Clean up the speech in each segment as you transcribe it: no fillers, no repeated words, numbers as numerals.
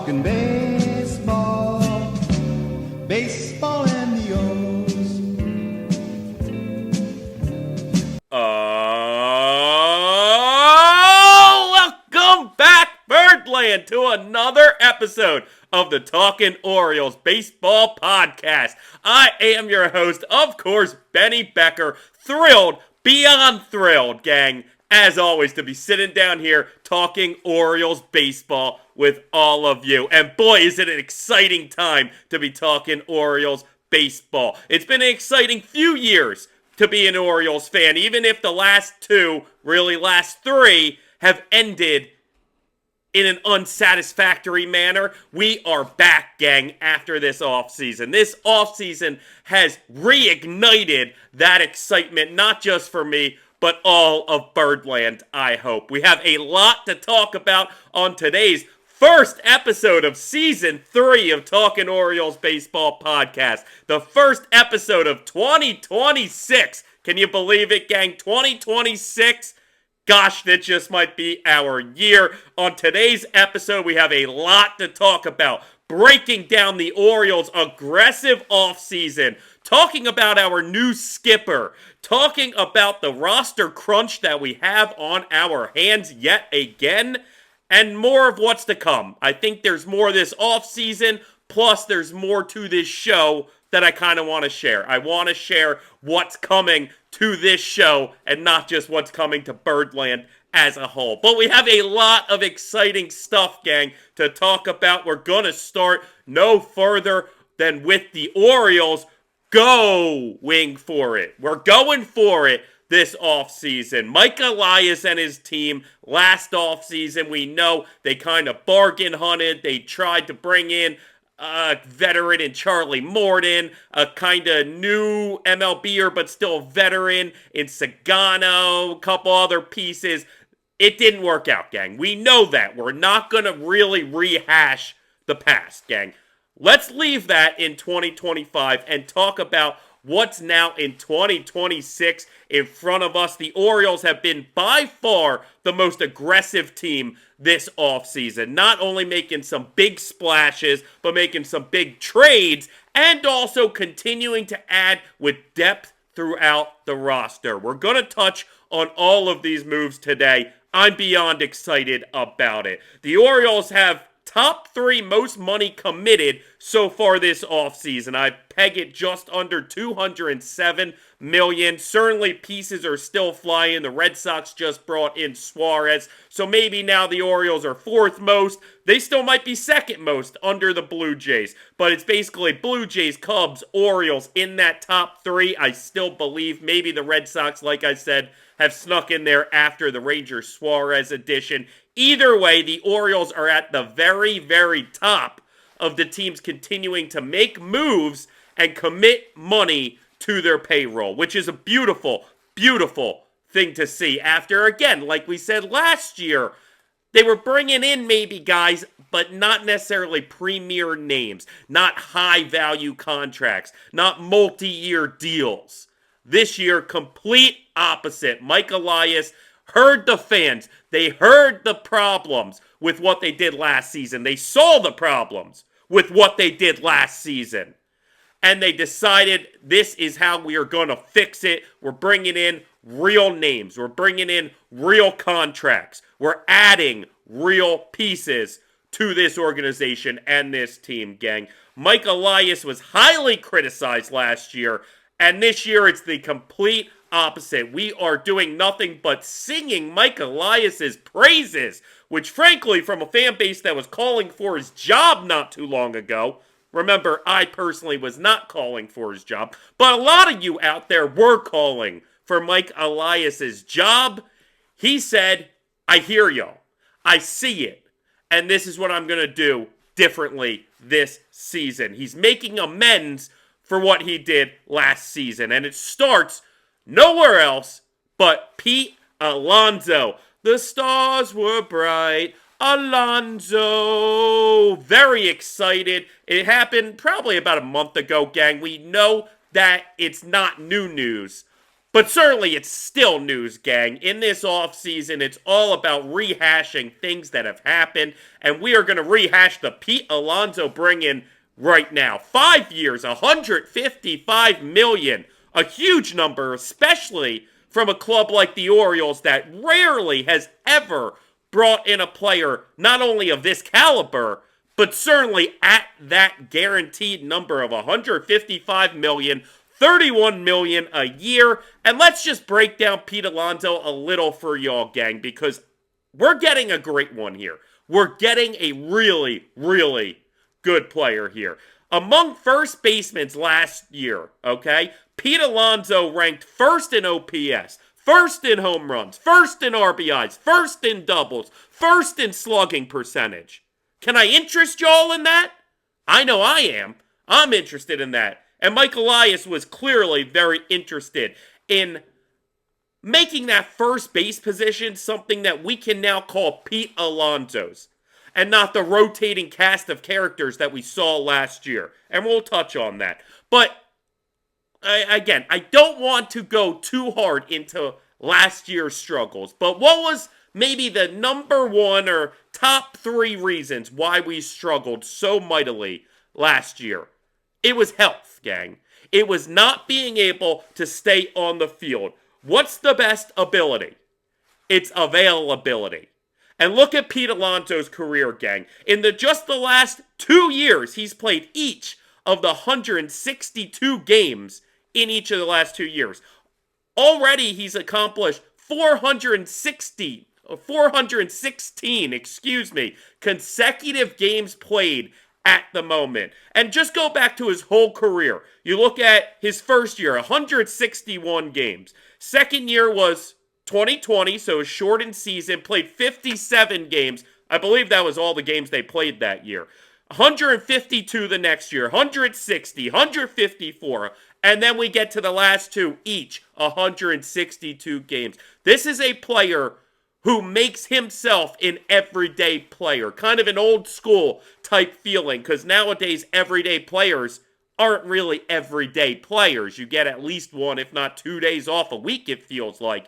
Talking baseball, baseball and the Welcome back, Birdland, to another episode of the Talkin Orioles Baseball Podcast. I am your host, of course, Benny Becker. Thrilled, beyond thrilled, gang, as always, to be sitting down here talking Orioles baseball with all of you. And boy, is it an exciting time to be talking Orioles baseball. It's been an exciting few years to be an Orioles fan, even if the last two, really last three, have ended in an unsatisfactory manner. We are back, gang, after this offseason. This offseason has reignited that excitement, not just for me, but all of Birdland, I hope. We have a lot to talk about on today's first episode of Season 3 of Talkin Orioles Baseball Podcast. The first episode of 2026. Can you believe it, gang? 2026? Gosh, that just might be our year. On today's episode, we have a lot to talk about. Breaking down the Orioles' aggressive offseason, talking about our new skipper, talking about the roster crunch that we have on our hands yet again, and more of what's to come. I think there's more this offseason, plus there's more to this show that I kind of want to share. I want to share what's coming to this show and not just what's coming to Birdland as a whole. But we have a lot of exciting stuff, gang, to talk about. We're going to start no further than with the Orioles going for it. We're going for it this offseason. Mike Elias and his team last offseason, we know they kind of bargain hunted. They tried to bring in a veteran in Charlie Morton, a kind of new MLBer but still veteran in Sagano, a couple other pieces. It didn't work out, gang. We know that. We're not going to really rehash the past, gang. Let's leave that in 2025 and talk about what's now in 2026 in front of us. The Orioles have been by far the most aggressive team this offseason. Not only making some big splashes, but making some big trades and also continuing to add with depth throughout the roster. We're going to touch on all of these moves today. I'm beyond excited about it. The Orioles have top 3 most money committed so far this offseason. I peg it just under $207 million. Certainly pieces are still flying. The Red Sox just brought in Suarez. So maybe now the Orioles are 4th most. They still might be 2nd most under the Blue Jays. But it's basically Blue Jays, Cubs, Orioles in that top 3. I still believe maybe the Red Sox, like I said, have snuck in there after the Rangers Suarez edition. Either way, the Orioles are at the very, very top of the teams continuing to make moves and commit money to their payroll, which is a beautiful, beautiful thing to see. After, again, like we said last year, they were bringing in maybe guys, but not necessarily premier names, not high-value contracts, not multi-year deals. This year, complete opposite. Mike Elias heard the fans. They heard the problems with what they did last season. They saw the problems with what they did last season. And they decided this is how we are going to fix it. We're bringing in real names. We're bringing in real contracts. We're adding real pieces to this organization and this team, gang. Mike Elias was highly criticized last year. And this year, it's the complete opposite. We are doing nothing but singing Mike Elias's praises, which frankly, from a fan base that was calling for his job not too long ago, remember, I personally was not calling for his job, but a lot of you out there were calling for Mike Elias's job. He said, I hear y'all. I see it. And this is what I'm going to do differently this season. He's making amends for what he did last season. And it starts nowhere else but Pete Alonso. The stars were bright. Alonso. Very excited. It happened probably about a month ago, gang. We know that it's not new news. But certainly it's still news, gang. In this offseason, it's all about rehashing things that have happened, and we are going to rehash the Pete Alonso bring-in right now. 5 years, $155 million. A huge number, especially from a club like the Orioles that rarely has ever brought in a player not only of this caliber, but certainly at that guaranteed number of $155 million, $31 million a year. And let's just break down Pete Alonso a little for y'all, gang, because we're getting a great one here. We're getting a really, really good player here. Among first basemen last year, okay, Pete Alonso ranked first in OPS, first in home runs, first in RBIs, first in doubles, first in slugging percentage. Can I interest y'all in that? I know I am. I'm interested in that. And Mike Elias was clearly very interested in making that first base position something that we can now call Pete Alonso's, and not the rotating cast of characters that we saw last year. And we'll touch on that. But, again, I don't want to go too hard into last year's struggles. But what was maybe the number one or top 3 reasons why we struggled so mightily last year? It was health, gang. It was not being able to stay on the field. What's the best ability? It's availability. And look at Pete Alonso's career, gang. In just the last 2 years, he's played each of the 162 games in each of the last 2 years. Already, he's accomplished 416 consecutive games played at the moment. And just go back to his whole career. You look at his first year, 161 games. Second year was 2020, so a shortened season, played 57 games. I believe that was all the games they played that year. 152 the next year, 160, 154, and then we get to the last 2, each 162 games. This is a player who makes himself an everyday player, kind of an old school type feeling, because nowadays everyday players aren't really everyday players. You get at least 1, if not 2 days off a week, it feels like.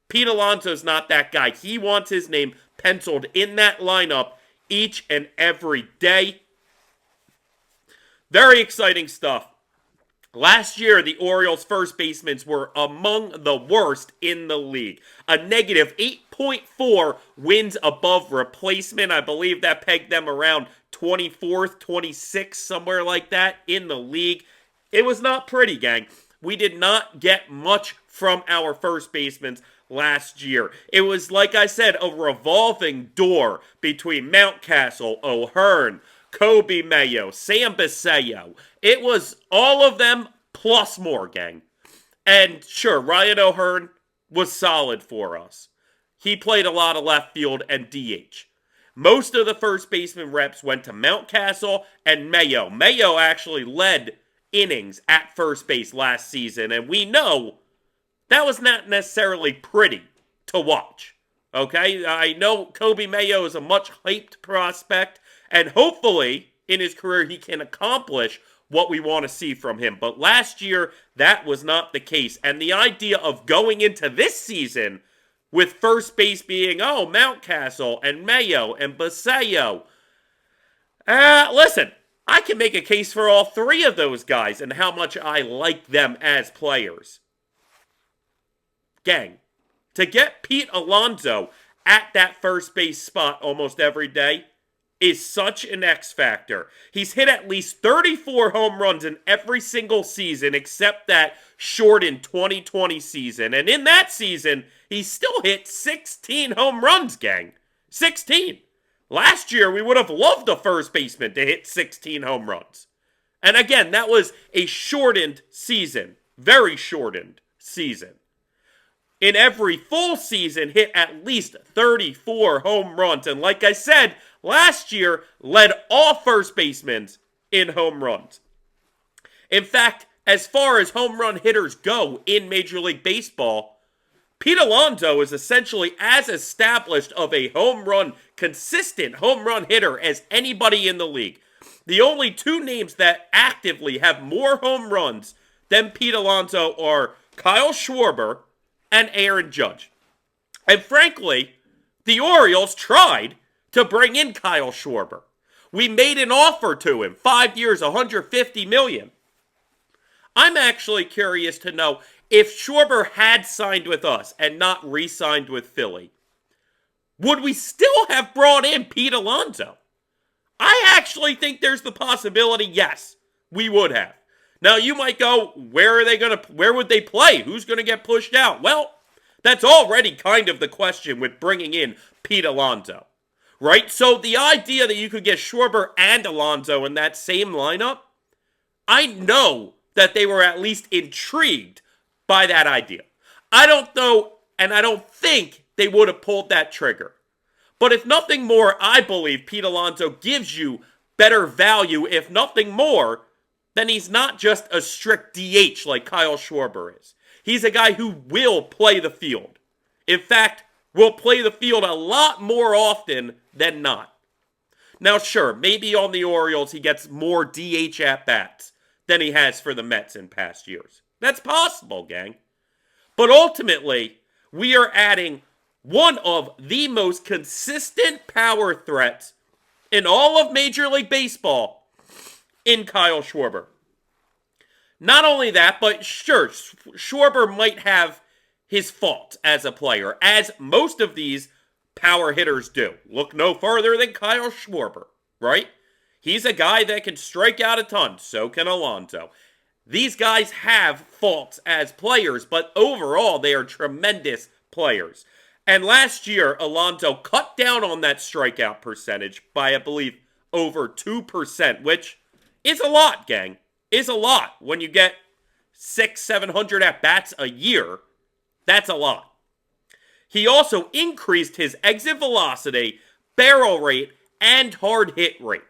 Pete Alonso's not that guy. He wants his name penciled in that lineup each and every day. Very exciting stuff. Last year, the Orioles' first basemen were among the worst in the league. A negative 8.4 wins above replacement. I believe that pegged them around 24th, 26th, somewhere like that in the league. It was not pretty, gang. We did not get much from our first basemen last year. It was, like I said, a revolving door between Mountcastle, O'Hearn, Kobe Mayo, Sam Basallo. It was all of them plus more, gang. And sure, Ryan O'Hearn was solid for us. He played a lot of left field and DH. Most of the first baseman reps went to Mountcastle and Mayo. Mayo actually led innings at first base last season, and we know that was not necessarily pretty to watch. Okay? I know Kobe Mayo is a much hyped prospect, and hopefully in his career he can accomplish what we want to see from him. But last year, that was not the case. And the idea of going into this season with first base being, Mountcastle and Mayo and Basallo. Listen, I can make a case for all 3 of those guys and how much I like them as players. Gang, to get Pete Alonso at that first base spot almost every day is such an X factor. He's hit at least 34 home runs in every single season except that shortened 2020 season. And in that season, he still hit 16 home runs, gang. 16. Last year, we would have loved a first baseman to hit 16 home runs. And again, that was a shortened season. Very shortened season. In every full season, hit at least 34 home runs. And like I said, last year led all first basemen in home runs. In fact, as far as home run hitters go in Major League Baseball, Pete Alonso is essentially as established of a consistent home run hitter as anybody in the league. The only 2 names that actively have more home runs than Pete Alonso are Kyle Schwarber, and Aaron Judge. And frankly, the Orioles tried to bring in Kyle Schwarber. We made an offer to him, 5 years, $150 million. I'm actually curious to know if Schwarber had signed with us and not re-signed with Philly, would we still have brought in Pete Alonso? I actually think there's the possibility, yes, we would have. Now you might go, where would they play? Who's going to get pushed out? Well, that's already kind of the question with bringing in Pete Alonso, right? So the idea that you could get Schwarber and Alonso in that same lineup, I know that they were at least intrigued by that idea. I don't know, and I don't think they would have pulled that trigger. But if nothing more, I believe Pete Alonso gives you better value, if nothing more, than he's not just a strict DH like Kyle Schwarber is. He's a guy who will play the field. In fact, will play the field a lot more often than not. Now, sure, maybe on the Orioles he gets more DH at-bats than he has for the Mets in past years. That's possible, gang. But ultimately, we are adding one of the most consistent power threats in all of Major League Baseball in Kyle Schwarber. Not only that, but sure, Schwarber might have his faults as a player, as most of these power hitters do. Look no further than Kyle Schwarber, right? He's a guy that can strike out a ton, so can Alonso. These guys have faults as players, but overall, they are tremendous players. And last year, Alonso cut down on that strikeout percentage by, I believe, over 2%, which is a lot, gang. Is a lot. When you get 600-700 at-bats a year, that's a lot. He also increased his exit velocity, barrel rate, and hard hit rate.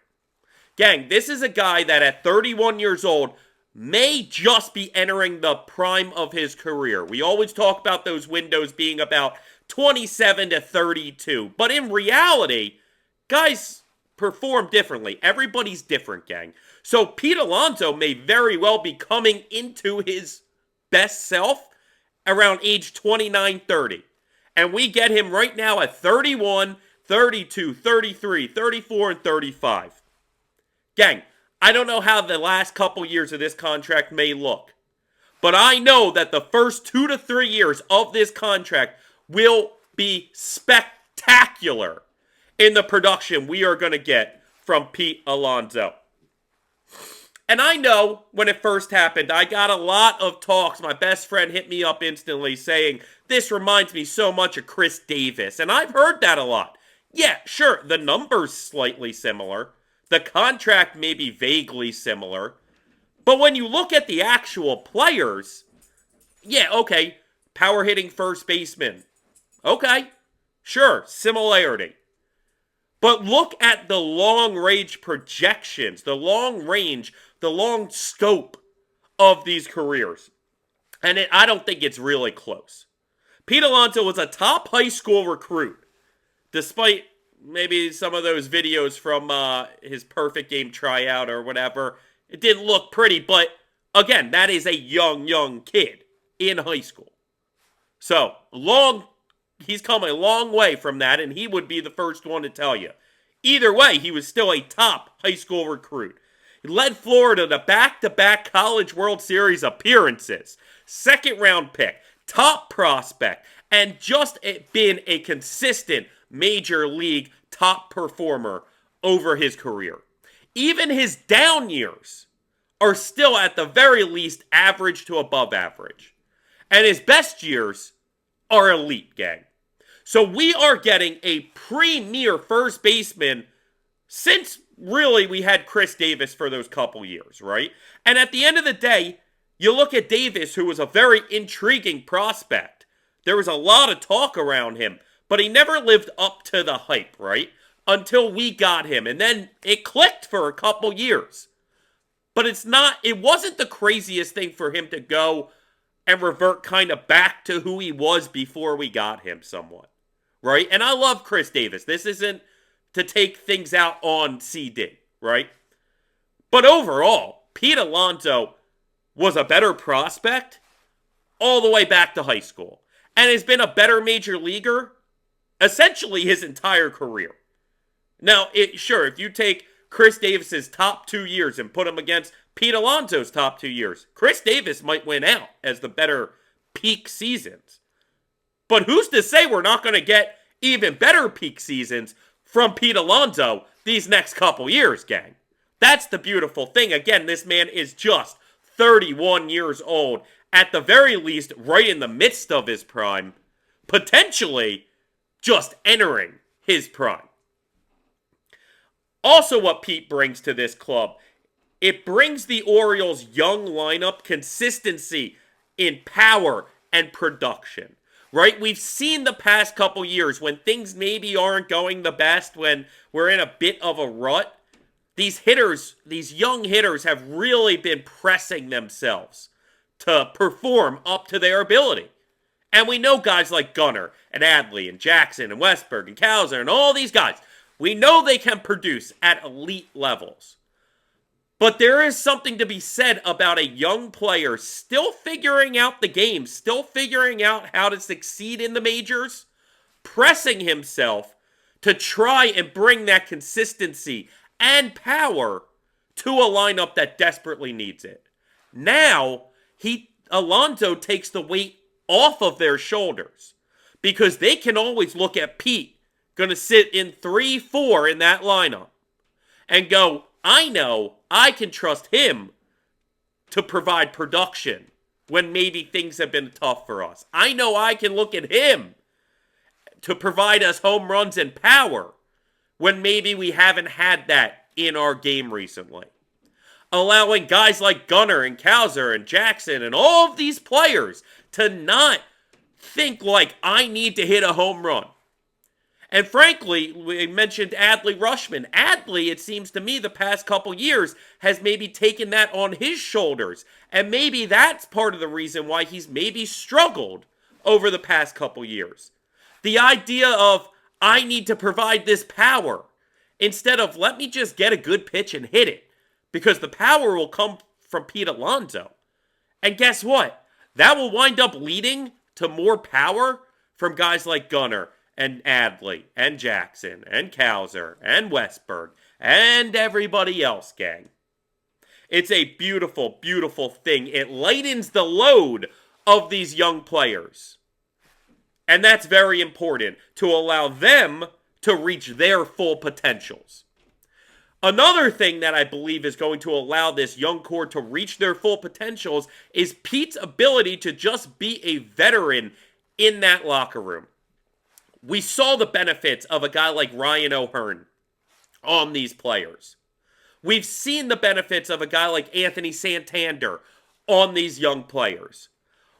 Gang, this is a guy that at 31 years old may just be entering the prime of his career. We always talk about those windows being about 27 to 32. But in reality, guys perform differently. Everybody's different, gang. So Pete Alonso may very well be coming into his best self around age 29, 30. And we get him right now at 31, 32, 33, 34, and 35. Gang, I don't know how the last couple years of this contract may look. But I know that the first 2 to 3 years of this contract will be spectacular in the production we are going to get from Pete Alonso. And I know when it first happened, I got a lot of talks. My best friend hit me up instantly saying, this reminds me so much of Chris Davis. And I've heard that a lot. Yeah, sure, the numbers slightly similar. The contract may be vaguely similar. But when you look at the actual players, yeah, okay, power hitting first baseman. Okay, sure, similarity. But look at the long-range projections, the long scope of these careers. And I don't think it's really close. Pete Alonso was a top high school recruit, despite maybe some of those videos from his perfect game tryout or whatever. It didn't look pretty, but again, that is a young kid in high school. So, he's come a long way from that, and he would be the first one to tell you. Either way, he was still a top high school recruit. He led Florida to back-to-back College World Series appearances. Second-round pick, top prospect, and just been a consistent major league top performer over his career. Even his down years are still at the very least average to above average. And his best years are elite, gang. So we are getting a premier first baseman since really we had Chris Davis for those couple years, right? And at the end of the day, you look at Davis, who was a very intriguing prospect. There was a lot of talk around him, but he never lived up to the hype, right? Until we got him. And then it clicked for a couple years. But it wasn't the craziest thing for him to go and revert kind of back to who he was before we got him somewhat, right? And I love Chris Davis. This isn't to take things out on CD, right? But overall, Pete Alonso was a better prospect, all the way back to high school and has been a better major leaguer essentially his entire career. Now, sure, if you take Chris Davis's top 2 years and put him against Pete Alonso's top 2 years, Chris Davis might win out as the better peak seasons. But who's to say we're not going to get even better peak seasons from Pete Alonso these next couple years, gang? That's the beautiful thing. Again, this man is just 31 years old, at the very least right in the midst of his prime, potentially just entering his prime. Also, what Pete brings to this club, it brings the Orioles' young lineup consistency in power and production, right? We've seen the past couple years when things maybe aren't going the best, when we're in a bit of a rut, these hitters, these young hitters have really been pressing themselves to perform up to their ability. And we know guys like Gunnar and Adley and Jackson and Westberg and Cowser and all these guys, we know they can produce at elite levels. But there is something to be said about a young player still figuring out the game, still figuring out how to succeed in the majors, pressing himself to try and bring that consistency and power to a lineup that desperately needs it. Now, Alonso takes the weight off of their shoulders because they can always look at Pete, going to sit in 3-4 in that lineup, and go, I know I can trust him to provide production when maybe things have been tough for us. I know I can look at him to provide us home runs and power when maybe we haven't had that in our game recently. Allowing guys like Gunnar and Cowser and Jackson and all of these players to not think like, I need to hit a home run. And frankly, we mentioned Adley Rutschman. Adley, it seems to me, the past couple years has maybe taken that on his shoulders. And maybe that's part of the reason why he's maybe struggled over the past couple years. The idea of, I need to provide this power, instead of, let me just get a good pitch and hit it, because the power will come from Pete Alonso. And guess what? That will wind up leading to more power from guys like Gunnar and Adley, and Jackson, and Cowser, and Westberg, and everybody else, gang. It's a beautiful, beautiful thing. It lightens the load of these young players. And that's very important, to allow them to reach their full potentials. Another thing that I believe is going to allow this young core to reach their full potentials is Pete's ability to just be a veteran in that locker room. We saw the benefits of a guy like Ryan O'Hearn on these players. We've seen the benefits of a guy like Anthony Santander on these young players.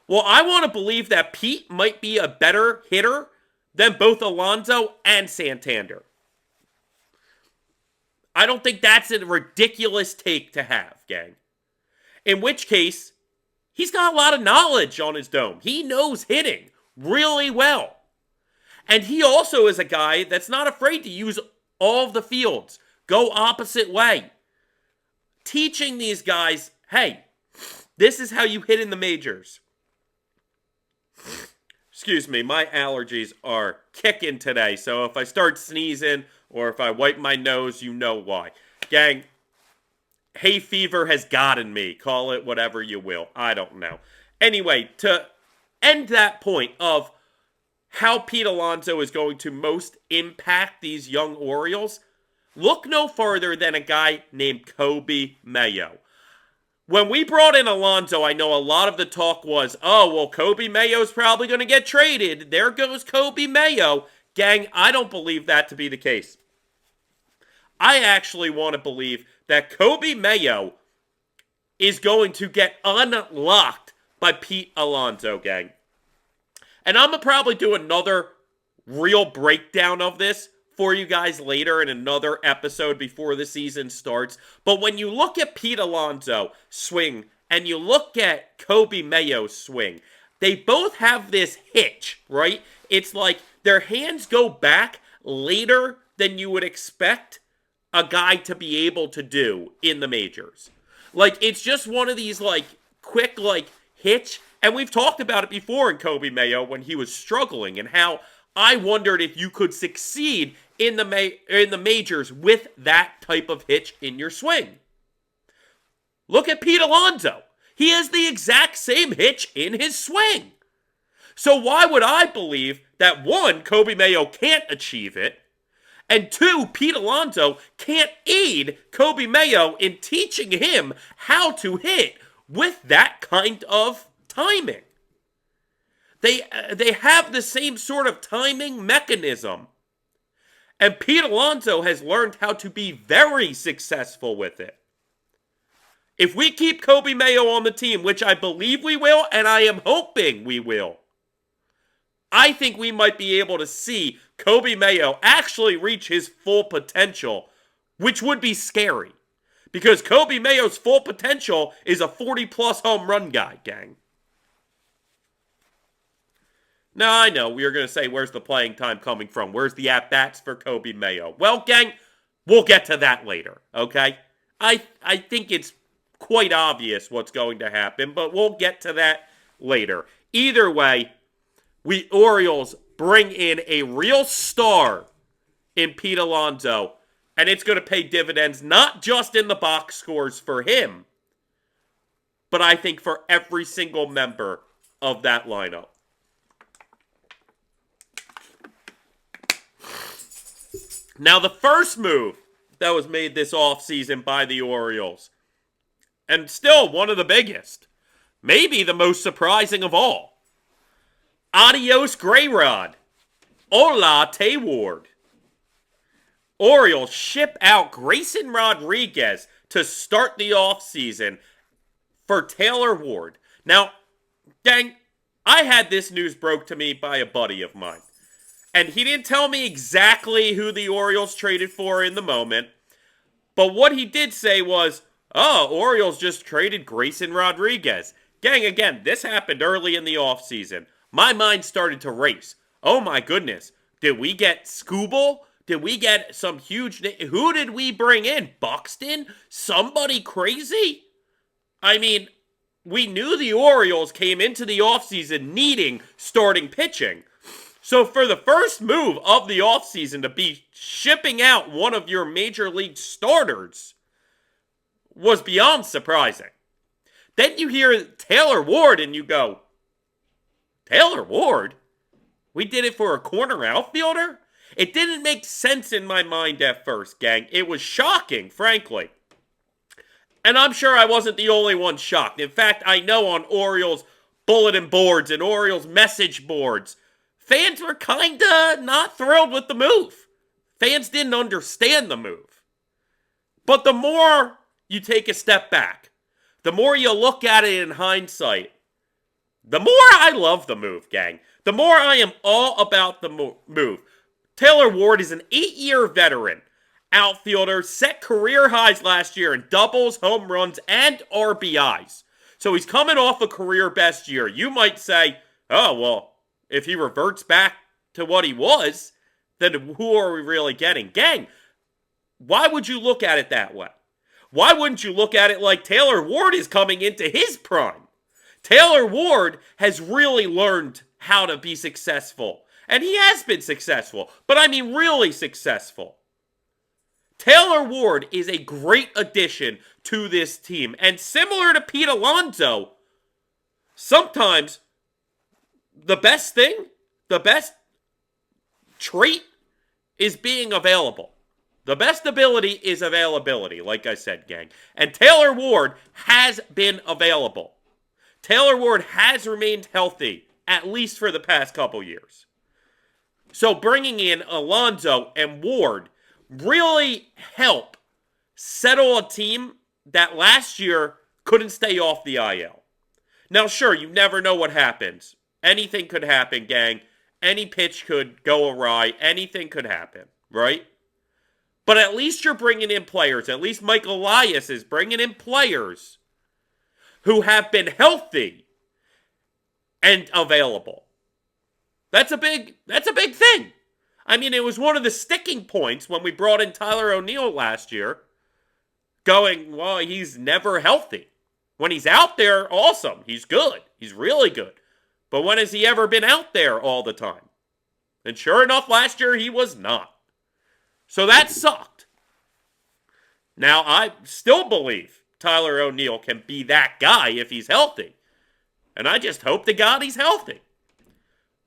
Well, I want to believe that Pete might be a better hitter than both Alonso and Santander. I don't think that's a ridiculous take to have, gang. In which case, he's got a lot of knowledge on his dome. He knows hitting really well. And he also is a guy that's not afraid to use all of the fields, go opposite way. Teaching these guys, hey, this is how you hit in the majors. Excuse me, my allergies are kicking today, so if I start sneezing or if I wipe my nose, you know why. Gang, hay fever has gotten me. Call it whatever you will. I don't know. Anyway, to end that point of how Pete Alonso is going to most impact these young Orioles, look no further than a guy named Kobe Mayo. When we brought in Alonso, I know a lot of the talk was, oh, well, Kobe Mayo's probably going to get traded. There goes Kobe Mayo. Gang, I don't believe that to be the case. I actually want to believe that Kobe Mayo is going to get unlocked by Pete Alonso, gang. And I'm going to probably do another real breakdown of this for you guys later in another episode before the season starts. But when you look at Pete Alonso swing and you look at Kobe Mayo's swing, they both have this hitch, right? It's like their hands go back later than you would expect a guy to be able to do in the majors. Like, it's just one of these, like, quick, like, hitch And we've talked about it before in Kobe Mayo when he was struggling and how I wondered if you could succeed in the majors with that type of hitch in your swing. Look at Pete Alonso. He has the exact same hitch in his swing. So why would I believe that, one, Kobe Mayo can't achieve it, and two, Pete Alonso can't aid Kobe Mayo in teaching him how to hit with that kind of timing? They have the same sort of timing mechanism. And Pete Alonso has learned how to be very successful with it. If we keep Kobe Mayo on the team, which I believe we will, and I am hoping we will, I think we might be able to see Kobe Mayo actually reach his full potential, which would be scary. Because Kobe Mayo's full potential is a 40-plus home run guy, gang. Now, I know you're going to say, where's the playing time coming from? Where's the at-bats for Kobe Mayo? Well, gang, we'll get to that later, okay? I think it's quite obvious what's going to happen, but we'll get to that later. Either way, we Orioles bring in a real star in Pete Alonso, and it's going to pay dividends not just in the box scores for him, but I think for every single member of that lineup. Now, the first move that was made this offseason by the Orioles, and still one of the biggest, maybe the most surprising of all. Adios, GrayRod. Hola, Tayward. Orioles ship out Grayson Rodriguez to start the offseason for Taylor Ward. Now, dang, I had this news broke to me by a buddy of mine. And he didn't tell me exactly who the Orioles traded for in the moment. But what he did say was, oh, Orioles just traded Grayson Rodriguez. Gang, again, this happened early in the offseason. My mind started to race. Oh my goodness. Did we get Scooble? Did we get some huge... Who did we bring in? Buxton? Somebody crazy? I mean, we knew the Orioles came into the offseason needing starting pitching. So for the first move of the offseason to be shipping out one of your major league starters was beyond surprising. Then you hear Taylor Ward and you go, Taylor Ward? We did it for a corner outfielder? It didn't make sense in my mind at first, gang. It was shocking, frankly. And I'm sure I wasn't the only one shocked. In fact, I know on Orioles bulletin boards and Orioles message boards, fans were kinda not thrilled with the move. Fans didn't understand the move. But the more you take a step back, the more you look at it in hindsight, the more I love the move, gang. The more I am all about the move. Taylor Ward is an 8-year veteran outfielder, set career highs last year in doubles, home runs, and RBIs. So he's coming off a career best year. You might say, oh, well, if he reverts back to what he was, then who are we really getting? Gang, why would you look at it that way? Why wouldn't you look at it like Taylor Ward is coming into his prime? Taylor Ward has really learned how to be successful. And he has been successful. But I mean really successful. Taylor Ward is a great addition to this team. And similar to Pete Alonso, sometimes the best thing, the best trait is being available. The best ability is availability, like I said, gang. And Taylor Ward has been available. Taylor Ward has remained healthy, at least for the past couple years. So bringing in Alonso and Ward really help settle a team that last year couldn't stay off the IL. Now, sure, you never know what happens. Anything could happen, gang. Any pitch could go awry. Anything could happen, right? But at least you're bringing in players. At least Mike Elias is bringing in players who have been healthy and available. That's a big thing. I mean, it was one of the sticking points when we brought in Tyler O'Neill last year. Going, well, he's never healthy. When he's out there, awesome. He's good. He's really good. But when has he ever been out there all the time? And sure enough, last year he was not. So that sucked. Now, I still believe Tyler O'Neill can be that guy if he's healthy. And I just hope to God he's healthy.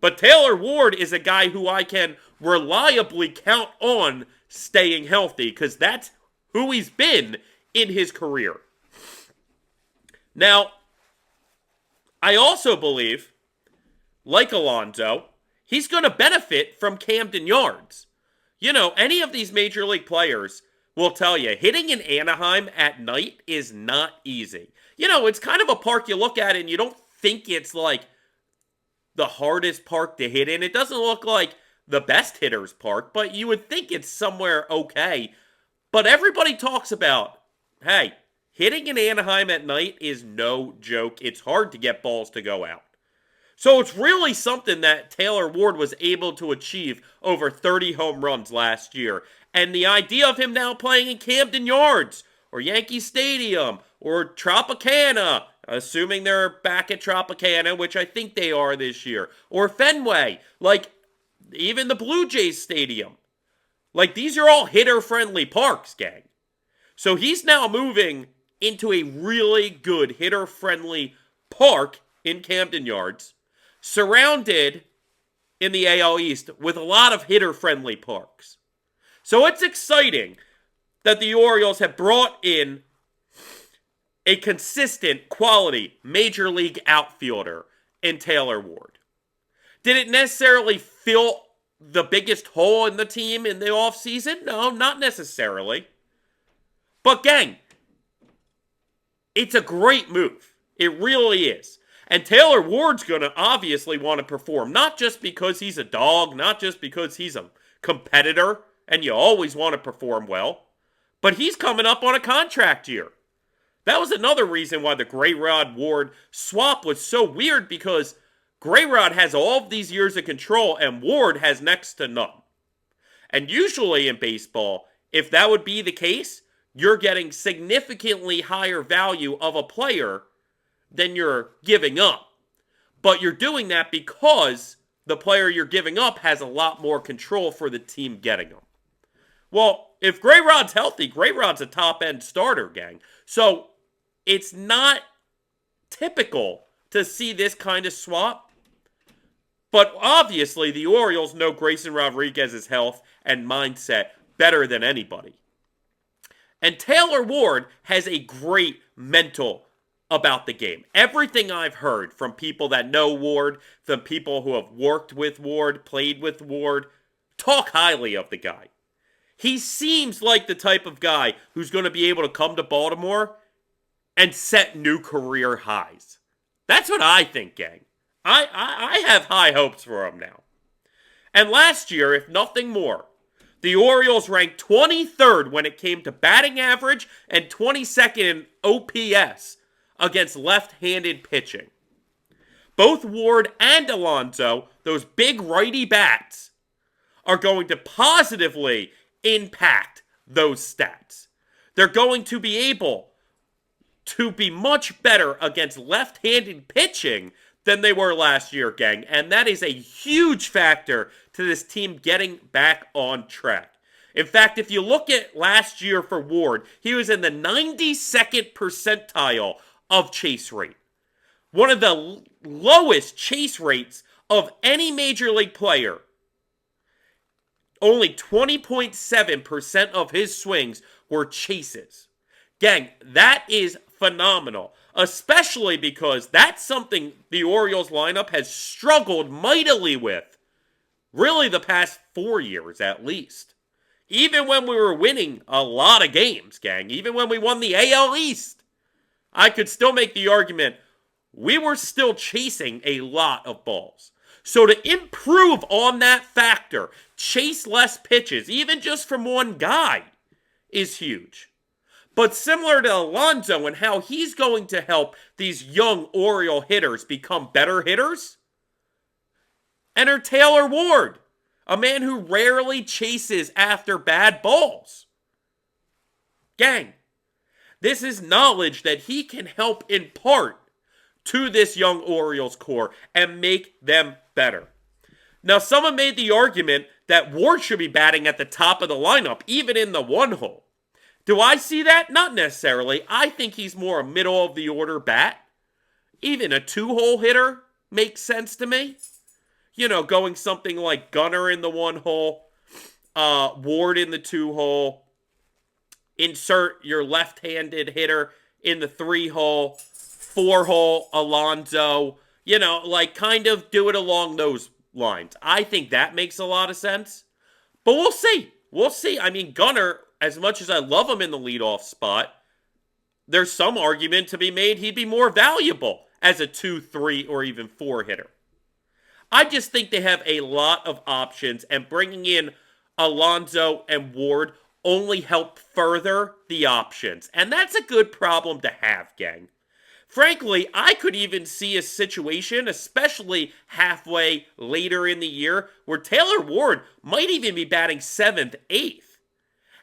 But Taylor Ward is a guy who I can reliably count on staying healthy because that's who he's been in his career. Now, I also believe, like Alonso, he's going to benefit from Camden Yards. You know, any of these major league players will tell you, hitting in Anaheim at night is not easy. You know, it's kind of a park you look at and you don't think it's like the hardest park to hit in. It doesn't look like the best hitter's park, but you would think it's somewhere okay. But everybody talks about, hey, hitting in Anaheim at night is no joke. It's hard to get balls to go out. So it's really something that Taylor Ward was able to achieve over 30 home runs last year. And the idea of him now playing in Camden Yards or Yankee Stadium or Tropicana, assuming they're back at Tropicana, which I think they are this year, or Fenway, like even the Blue Jays Stadium. Like these are all hitter-friendly parks, gang. So he's now moving into a really good hitter-friendly park in Camden Yards, surrounded in the AL East with a lot of hitter-friendly parks. So it's exciting that the Orioles have brought in a consistent, quality, major league outfielder in Taylor Ward. Did it necessarily fill the biggest hole in the team in the offseason? No, not necessarily. But gang, it's a great move. It really is. And Taylor Ward's going to obviously want to perform, not just because he's a dog, not just because he's a competitor, and you always want to perform well, but he's coming up on a contract year. That was another reason why the GrayRod Ward swap was so weird, because GrayRod has all of these years of control and Ward has next to none. And usually in baseball, if that would be the case, you're getting significantly higher value of a player than you're giving up. But you're doing that because the player you're giving up has a lot more control for the team getting them. Well, if GrayRod's healthy, GrayRod's a top-end starter, gang. So it's not typical to see this kind of swap. But obviously, the Orioles know Grayson Rodriguez's health and mindset better than anybody. And Taylor Ward has a great mental about the game. Everything I've heard from people that know Ward, from people who have worked with Ward, played with Ward, talk highly of the guy. He seems like the type of guy who's going to be able to come to Baltimore and set new career highs. That's what I think, gang. I have high hopes for him now. And last year, if nothing more, the Orioles ranked 23rd when it came to batting average and 22nd in OPS against left-handed pitching. Both Ward and Alonso, those big righty bats, are going to positively impact those stats. They're going to be able to be much better against left-handed pitching than they were last year, gang. And that is a huge factor to this team getting back on track. In fact, if you look at last year for Ward, he was in the 92nd percentile of chase rate. One of the lowest chase rates of any major league player. Only 20.7% of his swings were chases. Gang, that is phenomenal. Especially because that's something the Orioles lineup has struggled mightily with. Really the past 4 years at least. Even when we were winning a lot of games, gang. Even when we won the AL East. I could still make the argument we were still chasing a lot of balls. So to improve on that factor, chase less pitches, even just from one guy, is huge. But similar to Alonso and how he's going to help these young Oriole hitters become better hitters, enter Taylor Ward, a man who rarely chases after bad balls. Gang, This is knowledge that he can help impart to this young Orioles core and make them better. Now, someone made the argument that Ward should be batting at the top of the lineup, even in the one hole. Do I see that? Not necessarily. I think he's more a middle of the order bat. Even a two-hole hitter makes sense to me. You know, going something like Gunnar in the one hole, Ward in the two hole, insert your left-handed hitter in the 3-hole, 4-hole Alonso, you know, like kind of do it along those lines. I think that makes a lot of sense. But we'll see. We'll see. I mean, Gunnar, as much as I love him in the leadoff spot, there's some argument to be made he'd be more valuable as a 2, 3, or even 4 hitter. I just think they have a lot of options, and bringing in Alonso and Ward only help further the options. And that's a good problem to have, gang. Frankly, I could even see a situation, especially halfway later in the year, where Taylor Ward might even be batting 7th, 8th.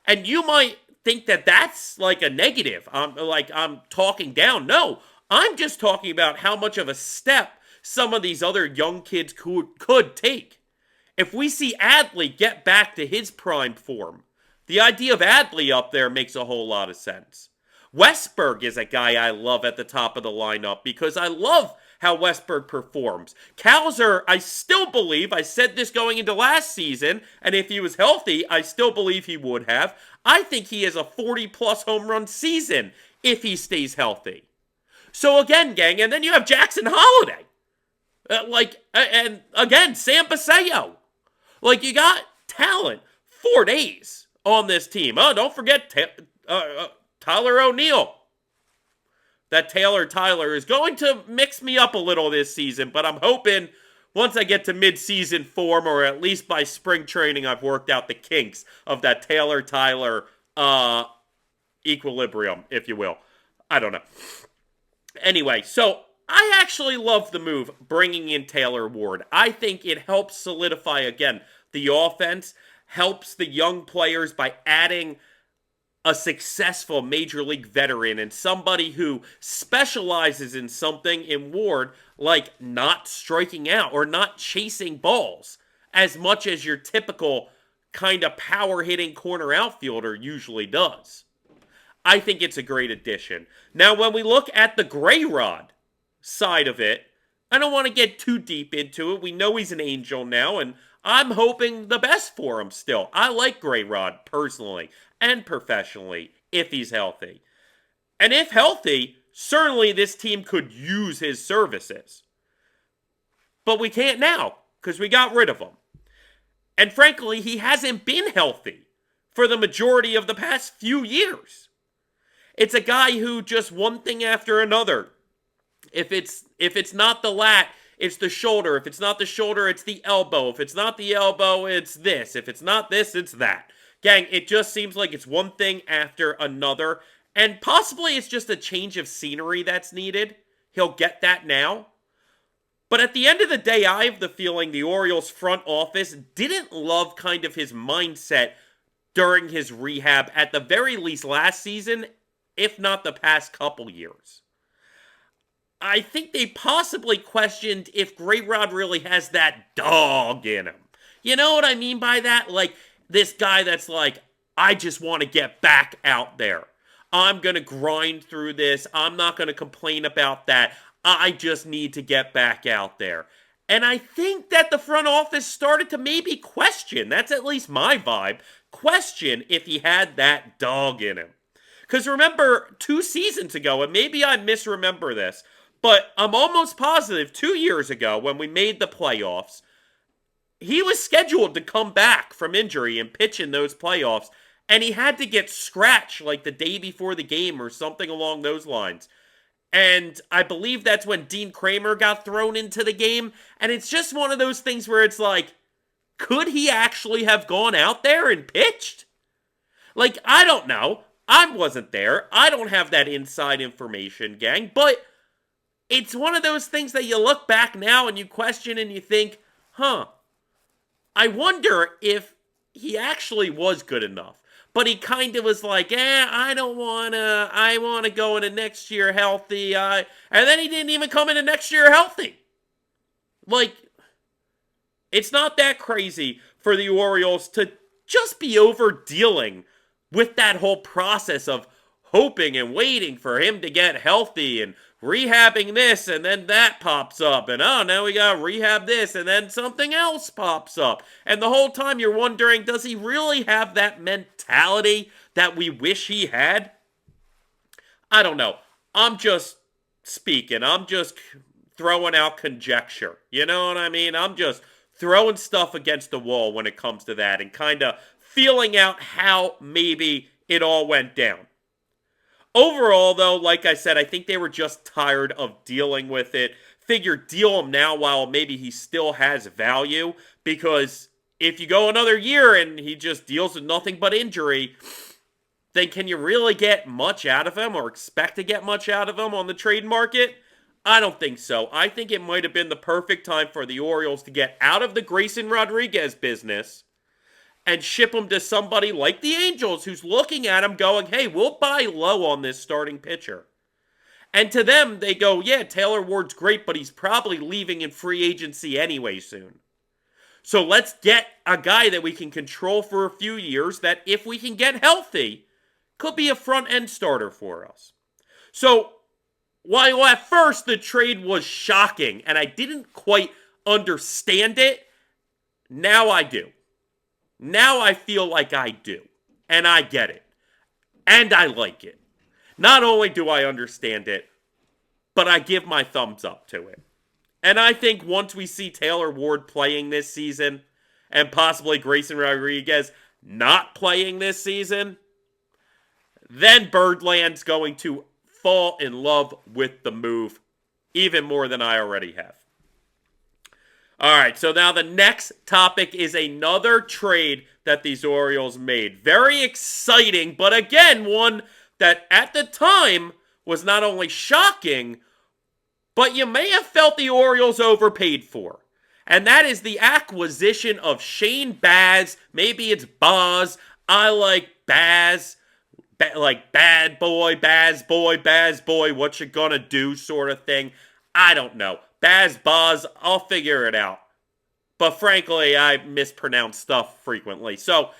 And you might think that that's like a negative. I'm talking down. No, I'm just talking about how much of a step some of these other young kids could take. If we see Adley get back to his prime form, the idea of Adley up there makes a whole lot of sense. Westberg is a guy I love at the top of the lineup because I love how Westberg performs. Cowser, I still believe, I said this going into last season, and if he was healthy, I still believe he would have. I think he has a 40-plus home run season if he stays healthy. So again, gang, and then you have Jackson Holiday. And again, Sam Paseo. Like, you got talent 4 days on this team. Oh, don't forget Tyler O'Neill. That Tyler is going to mix me up a little this season, but I'm hoping once I get to mid-season form, or at least by spring training, I've worked out the kinks of that Taylor equilibrium, if you will. I don't know. Anyway, so I actually love the move, bringing in Taylor Ward. I think it helps solidify, again, the offense, helps the young players by adding a successful major league veteran and somebody who specializes in something in Ward, like not striking out or not chasing balls as much as your typical kind of power hitting corner outfielder usually does. I think it's a great addition. Now, when we look at the GrayRod side of it, I don't want to get too deep into it. We know he's an Angel now, and I'm hoping the best for him still. I like GrayRod personally and professionally if he's healthy. And if healthy, certainly this team could use his services. But we can't now because we got rid of him. And frankly, he hasn't been healthy for the majority of the past few years. It's a guy who just one thing after another. If it's not the lat, it's the shoulder. If it's not the shoulder, it's the elbow. If it's not the elbow, it's this. If it's not this, it's that. Gang, it just seems like it's one thing after another. And possibly it's just a change of scenery that's needed. He'll get that now. But at the end of the day, I have the feeling the Orioles front office didn't love kind of his mindset during his rehab, at the very least last season, if not the past couple years. I think they possibly questioned if GrayRod really has that dog in him. You know what I mean by that? Like, this guy that's like, I just want to get back out there. I'm going to grind through this. I'm not going to complain about that. I just need to get back out there. And I think that the front office started to maybe question, that's at least my vibe, question if he had that dog in him. Because remember, 2 seasons ago, and maybe I misremember this, but I'm almost positive 2 years ago when we made the playoffs, he was scheduled to come back from injury and pitch in those playoffs, and he had to get scratched like the day before the game or something along those lines. And I believe that's when Dean Kramer got thrown into the game, and it's just one of those things where it's like, could he actually have gone out there and pitched? Like, I don't know. I wasn't there. I don't have that inside information, gang, but it's one of those things that you look back now and you question and you think, I wonder if he actually was good enough. but he kind of was like, I don't want to, I want to go into next year healthy. And then he didn't even come into next year healthy. Like, it's not that crazy for the Orioles to just be over dealing with that whole process of hoping and waiting for him to get healthy and rehabbing this, and then that pops up, and oh, now we got rehab this, and then something else pops up. And the whole time you're wondering, does he really have that mentality that we wish he had? I don't know. I'm just speaking. I'm just throwing out conjecture. You know what I mean? I'm just throwing stuff against the wall when it comes to that and kind of feeling out how maybe it all went down. Overall, though, like I said, I think they were just tired of dealing with it. Figure deal him now while maybe he still has value, because if you go another year and he just deals with nothing but injury, then can you really get much out of him or expect to get much out of him on the trade market? I don't think so. I think it might have been the perfect time for the Orioles to get out of the Grayson Rodriguez business and ship him to somebody like the Angels who's looking at him going, hey, we'll buy low on this starting pitcher. And to them, they go, yeah, Taylor Ward's great, but he's probably leaving in free agency anyway soon. So let's get a guy that we can control for a few years that, if we can get healthy, could be a front-end starter for us. So while at first the trade was shocking and I didn't quite understand it, now I do. Now I feel like I do. And I get it. And I like it. Not only do I understand it, but I give my thumbs up to it. And I think once we see Taylor Ward playing this season, and possibly Grayson Rodriguez not playing this season, then Birdland's going to fall in love with the move even more than I already have. All right, so now the next topic is another trade that these Orioles made. Very exciting, but again, one that at the time was not only shocking, but you may have felt the Orioles overpaid for. And that is the acquisition of Shane Baz. Maybe it's Baz. I like Baz. Like bad boy, Baz boy, what you gonna do sort of thing. I don't know. Baz, I'll figure it out. But frankly, I mispronounce stuff frequently. So,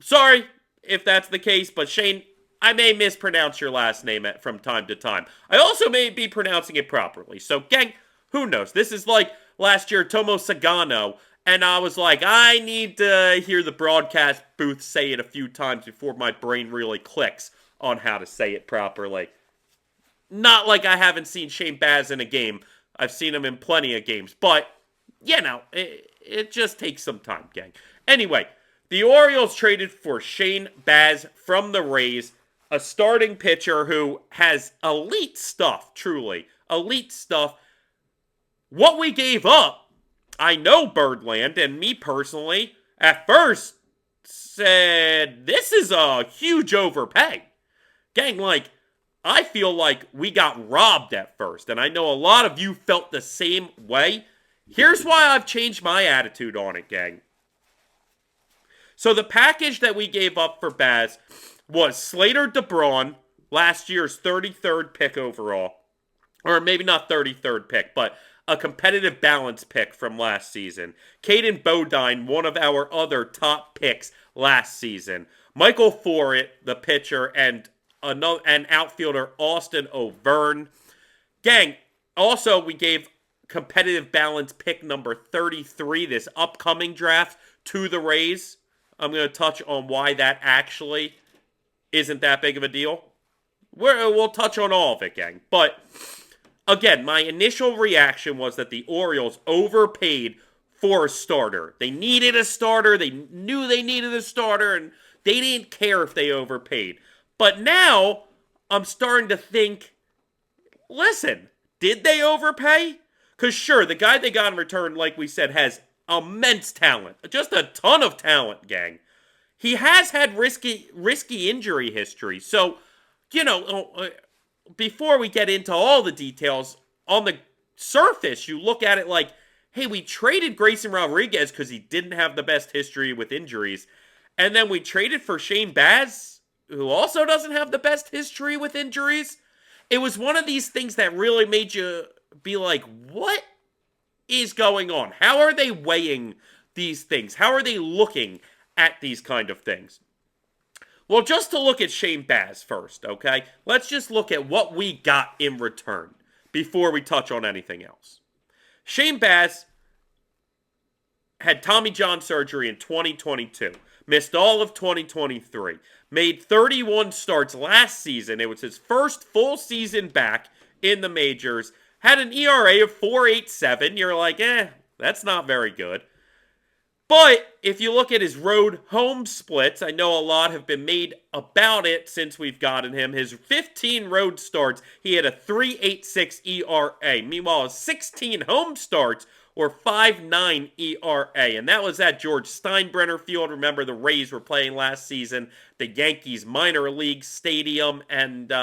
sorry if that's the case, but Shane, I may mispronounce your last name from time to time. I also may be pronouncing it properly. So, gang, who knows? This is like last year, Tomo Sagano, and I was like, I need to hear the broadcast booth say it a few times before my brain really clicks on how to say it properly. Not like I haven't seen Shane Baz in a game. I've seen him in plenty of games. But, you know, it just takes some time, gang. Anyway, the Orioles traded for Shane Baz from the Rays, a starting pitcher who has elite stuff, truly. Elite stuff. What we gave up, I know Birdland and me personally, at first said, this is a huge overpay. Gang, like, I feel like we got robbed at first, and I know a lot of you felt the same way. Here's why I've changed my attitude on it, gang. So the package that we gave up for Baz was Slater DeBron, last year's 33rd pick overall. Or maybe not 33rd pick, but a competitive balance pick from last season. Caden Bodine, one of our other top picks last season. Michael Forret, the pitcher, and an outfielder, Austin O'Verne. Gang, also we gave competitive balance pick number 33 this upcoming draft to the Rays. I'm going to touch on why that actually isn't that big of a deal. We'll touch on all of it, gang. But again, my initial reaction was that the Orioles overpaid for a starter. They needed a starter. They knew they needed a starter, and they didn't care if they overpaid. But now, I'm starting to think, listen, did they overpay? Because sure, the guy they got in return, like we said, has immense talent. Just a ton of talent, gang. He has had risky injury history. So, you know, before we get into all the details, on the surface, you look at it like, hey, we traded Grayson Rodriguez because he didn't have the best history with injuries. And then we traded for Shane Baz, who also doesn't have the best history with injuries. It was one of these things that really made you be like, what is going on? How are they weighing these things? How are they looking at these kind of things? Well, just to look at Shane Baz first, okay? Let's just look at what we got in return before we touch on anything else. Shane Baz had Tommy John surgery in 2022, missed all of 2023, made 31 starts last season. It was his first full season back in the majors, had an ERA of 4.87. You're like, that's not very good. But if you look at his road-home splits, I know a lot have been made about it since we've gotten him. His 15 road starts, he had a 3.86 ERA. Meanwhile, his 16 home starts were 5.9 ERA. And that was at George Steinbrenner Field. Remember, the Rays were playing last season, the Yankees minor league stadium, and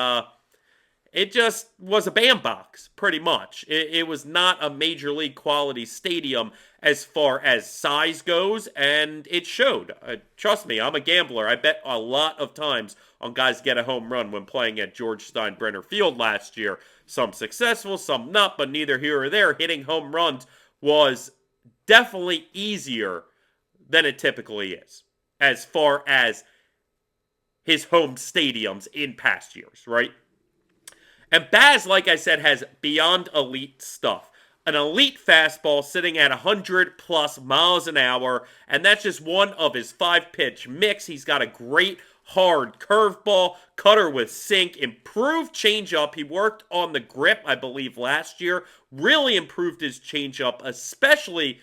it just was a bandbox, pretty much. It was not a major league quality stadium as far as size goes, and it showed. Trust me, I'm a gambler. I bet a lot of times on guys get a home run when playing at George Steinbrenner Field last year. Some successful, some not, but neither here or there. Hitting home runs was definitely easier than it typically is, as far as his home stadiums in past years, right? And Baz, like I said, has beyond elite stuff. An elite fastball sitting at 100 plus miles an hour, and that's just one of his 5-pitch mix. He's got a great hard curveball, cutter with sink, improved changeup. He worked on the grip, I believe, last year. Really improved his changeup, especially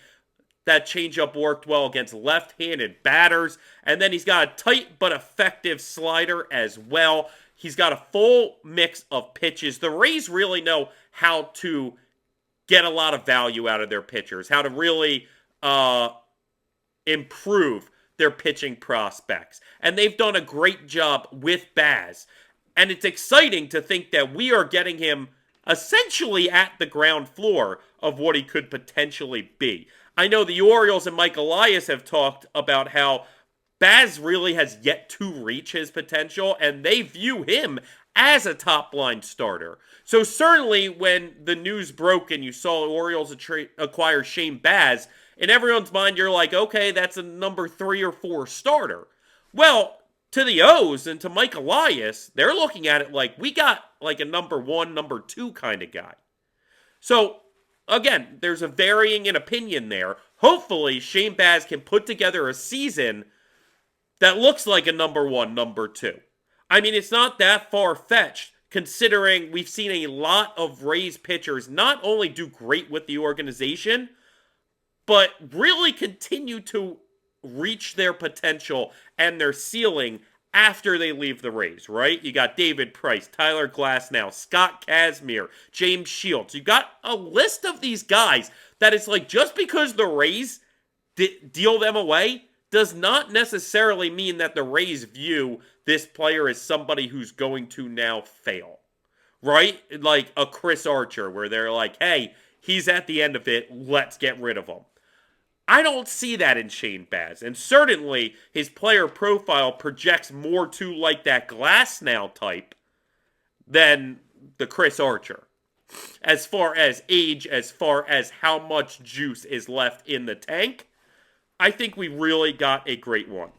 that changeup worked well against left-handed batters. And then he's got a tight but effective slider as well. He's got a full mix of pitches. The Rays really know how to get a lot of value out of their pitchers, how to really improve their pitching prospects. And they've done a great job with Baz. And it's exciting to think that we are getting him essentially at the ground floor of what he could potentially be. I know the Orioles and Mike Elias have talked about how Baz really has yet to reach his potential, and they view him as a top-line starter. So certainly when the news broke and you saw the Orioles acquire Shane Baz, in everyone's mind you're like, okay, that's a number 3 or 4 starter. Well, to the O's and to Mike Elias, they're looking at it like we got like a number 1, number 2 kind of guy. So again, there's a varying in opinion there. Hopefully Shane Baz can put together a season that looks like a number 1, number 2. I mean, it's not that far-fetched, considering we've seen a lot of Rays pitchers not only do great with the organization, but really continue to reach their potential and their ceiling after they leave the Rays, right? You got David Price, Tyler Glasnow, Scott Kazmir, James Shields. You got a list of these guys that it's like just because the Rays deal them away does not necessarily mean that the Rays view this player as somebody who's going to now fail, right? Like a Chris Archer, where they're like, hey, he's at the end of it, let's get rid of him. I don't see that in Shane Baz, and certainly his player profile projects more to like that Glasnow type than the Chris Archer. As far as age, as far as how much juice is left in the tank, I think we really got a great one.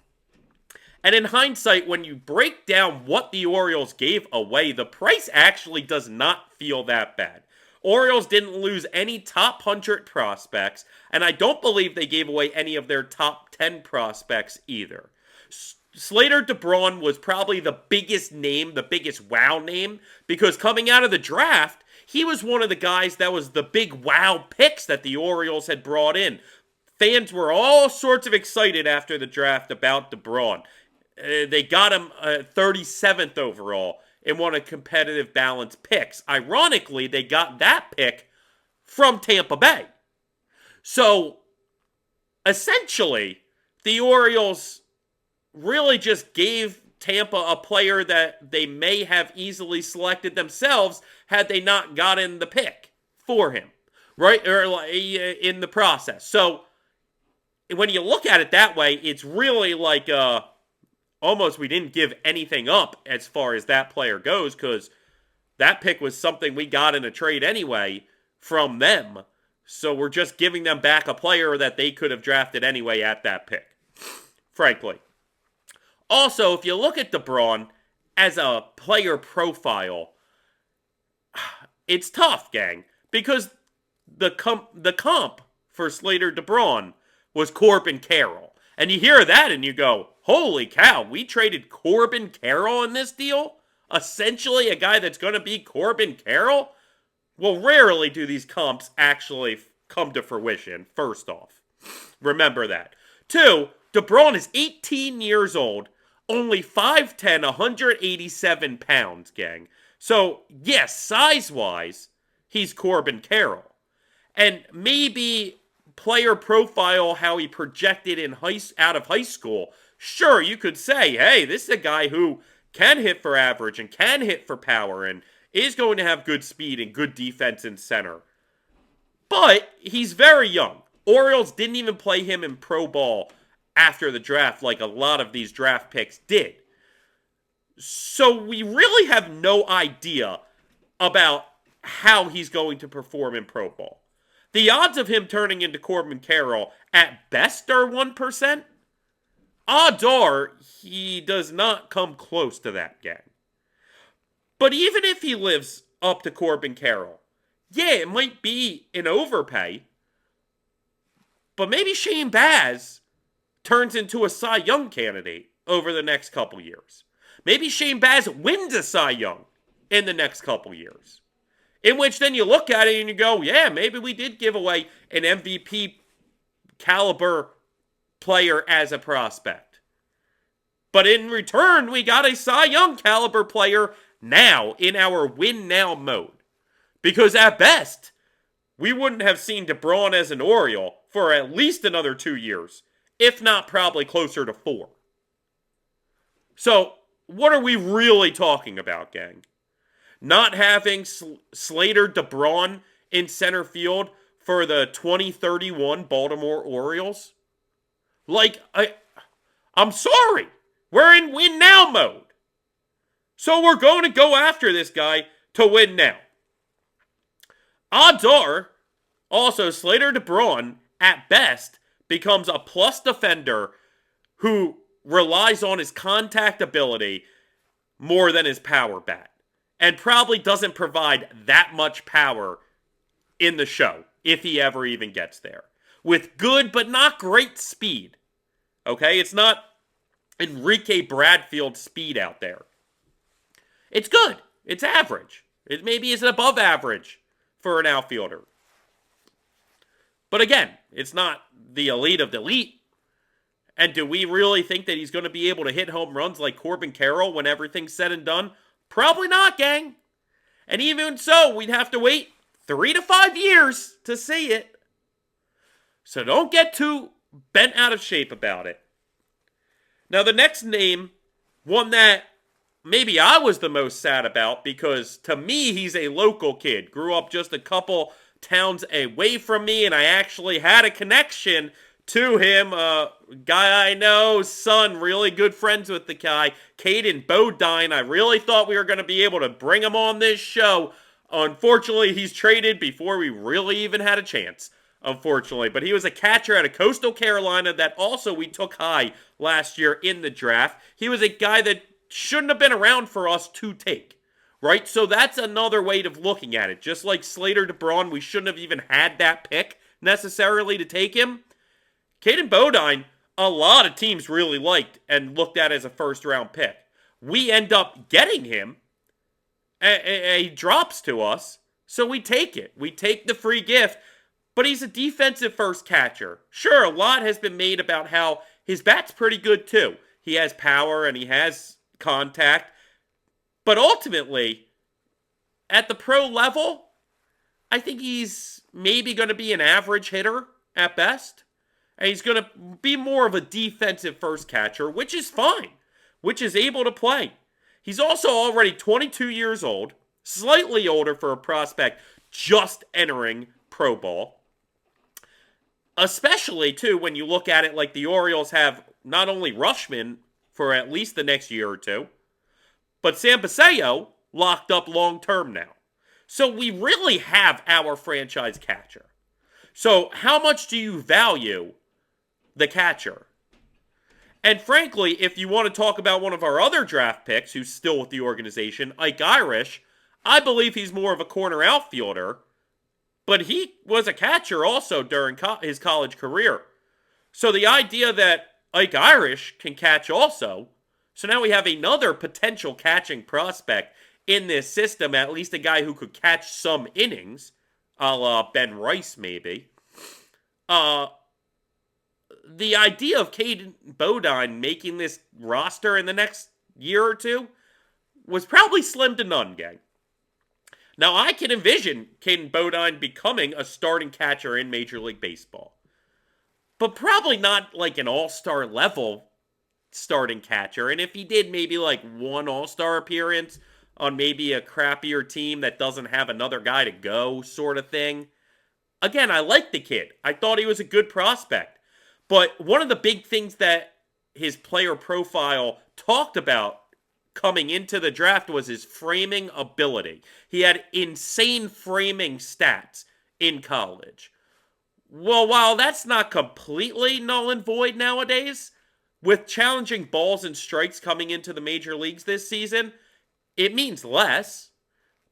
And in hindsight, when you break down what the Orioles gave away, the price actually does not feel that bad. Orioles didn't lose any top 100 prospects, and I don't believe they gave away any of their top 10 prospects either. Slater DeBron was probably the biggest name, the biggest wow name, because coming out of the draft, he was one of the guys that was the big wow picks that the Orioles had brought in. Fans were all sorts of excited after the draft about DeBron. They got him 37th overall in one of competitive balance picks. Ironically, they got that pick from Tampa Bay. So, essentially, the Orioles really just gave Tampa a player that they may have easily selected themselves had they not gotten the pick for him, right? Or in the process. So, when you look at it that way, it's really like almost we didn't give anything up as far as that player goes, because that pick was something we got in a trade anyway from them. So we're just giving them back a player that they could have drafted anyway at that pick, frankly. Also, if you look at DeBron as a player profile, it's tough, gang, because the comp for Slater DeBron was Corbin Carroll. And you hear that and you go, holy cow, we traded Corbin Carroll in this deal? Essentially a guy that's going to be Corbin Carroll? Well, rarely do these comps actually come to fruition, first off. Remember that. 2, DeBron is 18 years old, only 5'10", 187 pounds, gang. So, yes, size-wise, he's Corbin Carroll. And maybe player profile, how he projected out of high school, sure, you could say, hey, this is a guy who can hit for average and can hit for power and is going to have good speed and good defense in center. But he's very young. Orioles didn't even play him in pro ball after the draft like a lot of these draft picks did. So we really have no idea about how he's going to perform in pro ball. The odds of him turning into Corbin Carroll at best are 1%. Odds are he does not come close to that, gang. But even if he lives up to Corbin Carroll, yeah, it might be an overpay. But maybe Shane Baz turns into a Cy Young candidate over the next couple years. Maybe Shane Baz wins a Cy Young in the next couple years. In which then you look at it and you go, yeah, maybe we did give away an MVP caliber player as a prospect. But in return, we got a Cy Young caliber player now in our win now mode. Because at best, we wouldn't have seen DeBron as an Oriole for at least another 2 years, if not probably closer to 4. So, what are we really talking about, gang? Not having Slater DeBron in center field for the 2031 Baltimore Orioles? Like, I'm sorry. We're in win now mode. So we're going to go after this guy to win now. Odds are, also, Slater DeBron, at best, becomes a plus defender who relies on his contact ability more than his power bat. And probably doesn't provide that much power in the show, if he ever even gets there. With good but not great speed. Okay? It's not Enrique Bradfield speed out there. It's good. It's average. It maybe is above average for an outfielder. But again, it's not the elite of the elite. And do we really think that he's going to be able to hit home runs like Corbin Carroll when everything's said and done? Probably not, gang. And even so, we'd have to wait 3 to 5 years to see it. So don't get too bent out of shape about it. Now, the next name, one that maybe I was the most sad about, because to me, he's a local kid. Grew up just a couple towns away from me, and I actually had a connection to him. Guy I know, son, really good friends with the guy. Caden Bodine. I really thought we were going to be able to bring him on this show. Unfortunately, he's traded before we really even had a chance. Unfortunately. But he was a catcher out of Coastal Carolina that also we took high last year in the draft. He was a guy that shouldn't have been around for us to take. Right? So that's another way of looking at it. Just like Slater DeBron, we shouldn't have even had that pick necessarily to take him. Caden Bodine, a lot of teams really liked and looked at as a first-round pick. We end up getting him. He drops to us, so we take it. We take the free gift, but he's a defensive first catcher. Sure, a lot has been made about how his bat's pretty good too. He has power and he has contact. But ultimately, at the pro level, I think he's maybe going to be an average hitter at best. And he's going to be more of a defensive first catcher, which is fine, which is able to play. He's also already 22 years old, slightly older for a prospect just entering pro ball. Especially, too, when you look at it like the Orioles have not only Rushman for at least the next year or two, but Sam Paseo locked up long term now. So we really have our franchise catcher. So how much do you value the catcher? And frankly, if you want to talk about one of our other draft picks who's still with the organization, Ike Irish, I believe he's more of a corner outfielder, but he was a catcher also during his college career. So the idea that Ike Irish can catch also, so now we have another potential catching prospect in this system, at least a guy who could catch some innings, a la Ben Rice maybe. The idea of Caden Bodine making this roster in the next year or two was probably slim to none, gang. Now, I can envision Caden Bodine becoming a starting catcher in Major League Baseball. But probably not like an all-star level starting catcher. And if he did maybe like one all-star appearance on maybe a crappier team that doesn't have another guy to go sort of thing. Again, I like the kid. I thought he was a good prospect. But one of the big things that his player profile talked about coming into the draft was his framing ability. He had insane framing stats in college. Well, while that's not completely null and void nowadays, with challenging balls and strikes coming into the major leagues this season, it means less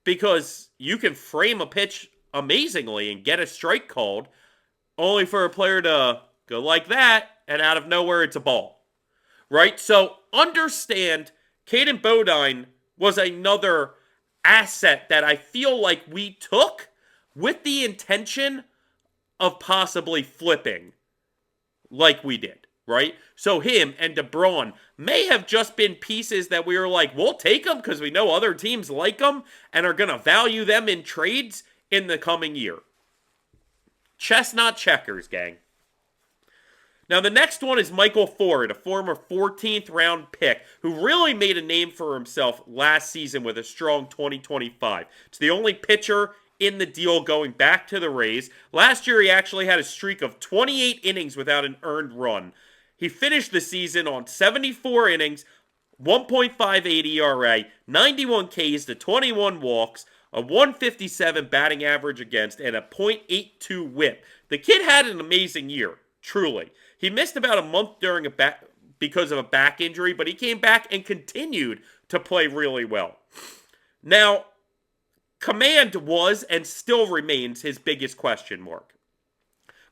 because you can frame a pitch amazingly and get a strike called, only for a player to go like that and out of nowhere it's a ball. Right? So understand Caden Bodine was another asset that I feel like we took with the intention of possibly flipping like we did, right? So him and DeBron may have just been pieces that we were like, we'll take them because we know other teams like them and are going to value them in trades in the coming year. Chestnut checkers, gang. Now, the next one is Michael Ford, a former 14th round pick who really made a name for himself last season with a strong 2025. It's the only pitcher in the deal going back to the Rays. Last year, he actually had a streak of 28 innings without an earned run. He finished the season on 74 innings, 1.58 ERA, 91 Ks to 21 walks, a 157 batting average against, and a .82 whip. The kid had an amazing year, truly. He missed about a month during because of a back injury, but he came back and continued to play really well. Now, command was and still remains his biggest question mark.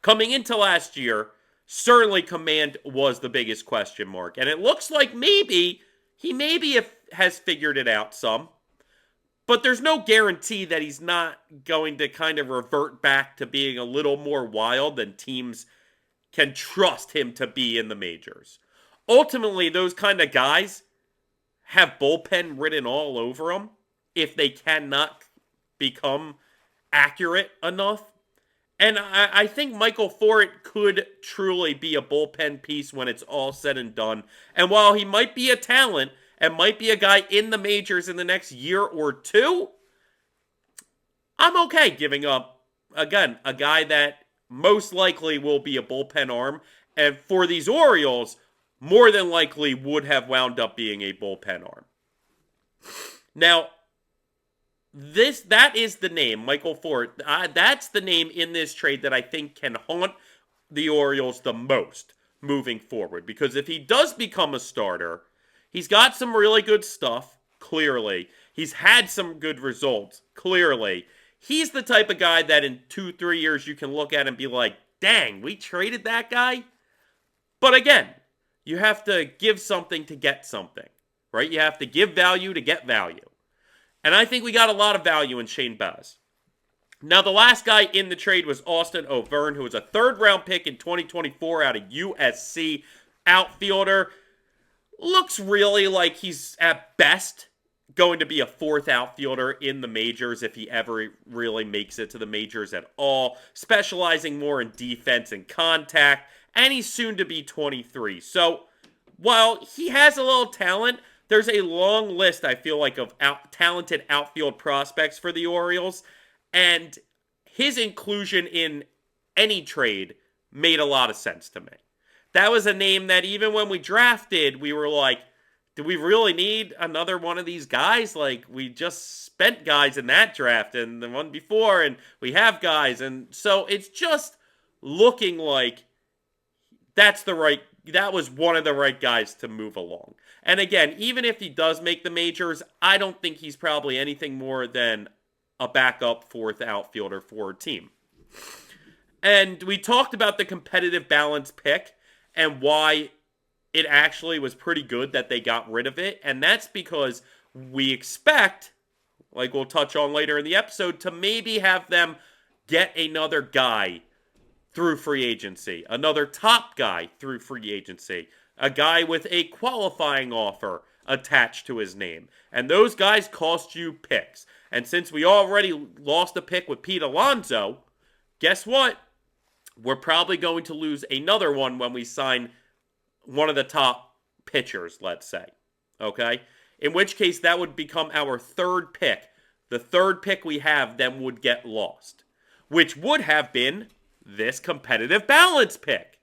Coming into last year, certainly command was the biggest question mark. And it looks like maybe he has figured it out some. But there's no guarantee that he's not going to kind of revert back to being a little more wild than teams can trust him to be in the majors. Ultimately, those kind of guys have bullpen written all over them if they cannot become accurate enough. And I think Michael Ford could truly be a bullpen piece when it's all said and done. And while he might be a talent and might be a guy in the majors in the next year or two, I'm okay giving up, again, a guy that most likely will be a bullpen arm. And for these Orioles, more than likely would have wound up being a bullpen arm. Now, that is the name, Michael Ford. That's the name in this trade that I think can haunt the Orioles the most moving forward. Because if he does become a starter, he's got some really good stuff, clearly. He's had some good results, clearly. He's the type of guy that in 2-3 years you can look at and be like, dang, we traded that guy? But again, you have to give something to get something, right? You have to give value to get value. And I think we got a lot of value in Shane Baz. Now, the last guy in the trade was Austin O'Verne, who was a third-round pick in 2024 out of USC, outfielder. Looks really like he's, at best, going to be a fourth outfielder in the majors if he ever really makes it to the majors at all, specializing more in defense and contact, and he's soon to be 23. So, while he has a little talent, there's a long list, I feel like, of talented outfield prospects for the Orioles, and his inclusion in any trade made a lot of sense to me. That was a name that even when we drafted, we were like, do we really need another one of these guys? Like, we just spent guys in that draft and the one before, and we have guys. And so it's just looking like that was one of the right guys to move along. And again, even if he does make the majors, I don't think he's probably anything more than a backup fourth outfielder for a team. And we talked about the competitive balance pick and why it actually was pretty good that they got rid of it. And that's because we expect, like we'll touch on later in the episode, to maybe have them get another guy through free agency, another top guy through free agency, a guy with a qualifying offer attached to his name. And those guys cost you picks. And since we already lost a pick with Pete Alonso, guess what? We're probably going to lose another one when we sign one of the top pitchers, let's say. Okay? In which case, that would become our third pick. The third pick we have then would get lost, which would have been this competitive balance pick.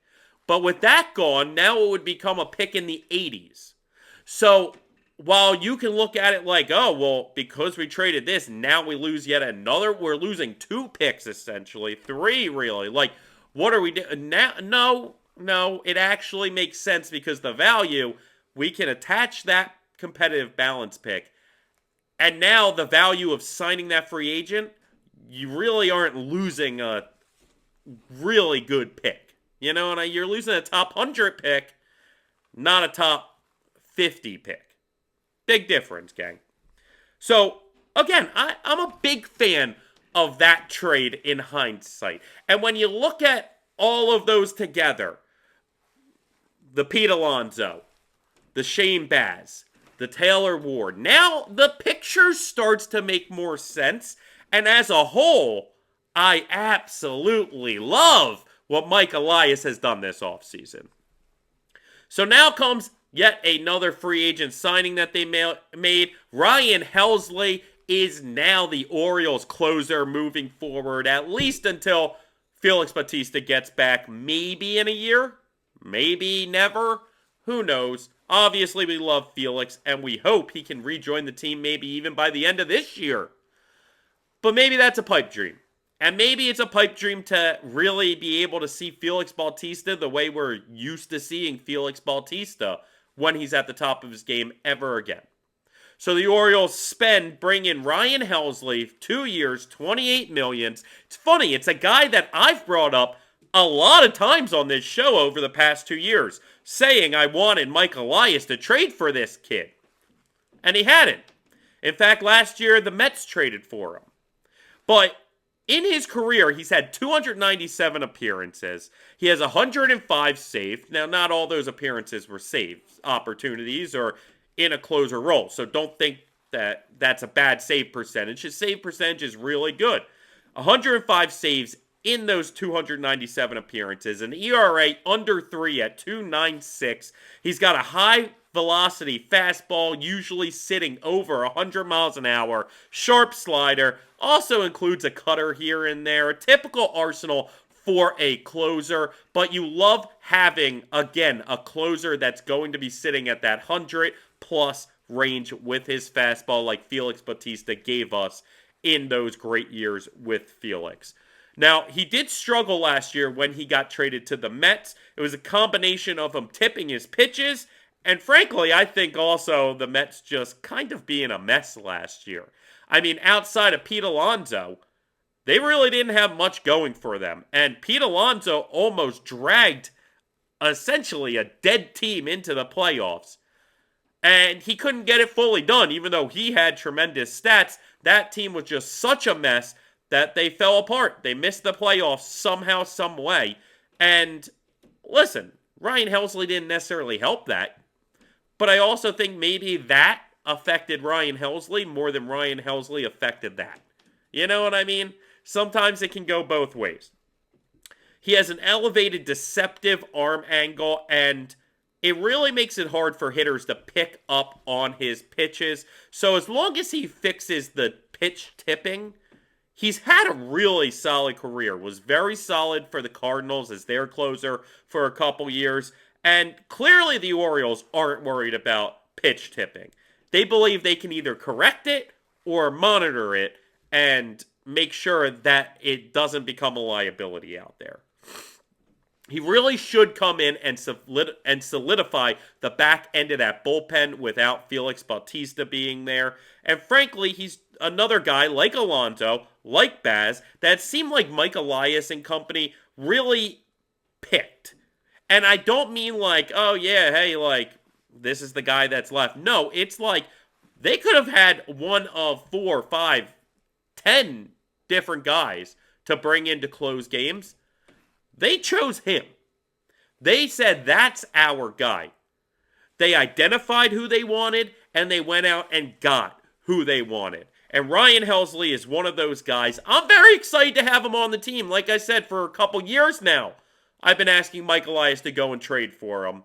But with that gone, now it would become a pick in the 80s. So while you can look at it like, oh, well, because we traded this, now we lose yet another. We're losing 2 picks, essentially. 3, really. Like, what are we doing now? No, it actually makes sense because the value, we can attach that competitive balance pick. And now the value of signing that free agent, you really aren't losing a really good pick. You know, and you're losing a top 100 pick, not a top 50 pick. Big difference, gang. So, again, I'm a big fan of that trade in hindsight. And when you look at all of those together, the Pete Alonso, the Shane Baz, the Taylor Ward, now the picture starts to make more sense. And as a whole, I absolutely love what Mike Elias has done this offseason. So now comes yet another free agent signing that they made. Ryan Helsley is now the Orioles closer moving forward, at least until Felix Bautista gets back, maybe in a year, maybe never, who knows. Obviously, we love Felix, and we hope he can rejoin the team maybe even by the end of this year. But maybe that's a pipe dream. And maybe it's a pipe dream to really be able to see Felix Bautista the way we're used to seeing Felix Bautista when he's at the top of his game ever again. So the Orioles bring in Ryan Helsley, 2 years, $28 million. It's funny, it's a guy that I've brought up a lot of times on this show over the past 2 years, saying I wanted Mike Elias to trade for this kid. And he hadn't. In fact, last year, the Mets traded for him. But in his career, he's had 297 appearances. He has 105 saved. Now, not all those appearances were save opportunities or in a closer role. So don't think that that's a bad save percentage. His save percentage is really good. 105 saves in those 297 appearances. An ERA under 3 at 2.96. He's got a high velocity fastball, usually sitting over 100 miles an hour. Sharp slider. Also includes a cutter here and there. A typical arsenal for a closer. But you love having, again, a closer that's going to be sitting at that 100-plus range with his fastball like Felix Bautista gave us in those great years with Felix. Now, he did struggle last year when he got traded to the Mets. It was a combination of him tipping his pitches, and frankly, I think also the Mets just kind of being a mess last year. I mean, outside of Pete Alonso, they really didn't have much going for them. And Pete Alonso almost dragged essentially a dead team into the playoffs. And he couldn't get it fully done, even though he had tremendous stats. That team was just such a mess that they fell apart. They missed the playoffs somehow, some way. And listen, Ryan Helsley didn't necessarily help that. But I also think maybe that affected Ryan Helsley more than Ryan Helsley affected that. You know what I mean? Sometimes it can go both ways. He has an elevated, deceptive arm angle, and it really makes it hard for hitters to pick up on his pitches. So as long as he fixes the pitch tipping, he's had a really solid career. Was very solid for the Cardinals as their closer for a couple years. And clearly the Orioles aren't worried about pitch tipping. They believe they can either correct it or monitor it and make sure that it doesn't become a liability out there. He really should come in and solidify the back end of that bullpen without Felix Bautista being there. And frankly, he's another guy like Alonso, like Baz, that seemed like Mike Elias and company really picked. And I don't mean like, oh yeah, hey, like, this is the guy that's left. No, it's like they could have had one of 4, 5, 10 different guys to bring in to close games. They chose him. They said, that's our guy. They identified who they wanted, and they went out and got who they wanted. And Ryan Helsley is one of those guys. I'm very excited to have him on the team. Like I said, for a couple years now, I've been asking Mike Elias to go and trade for him.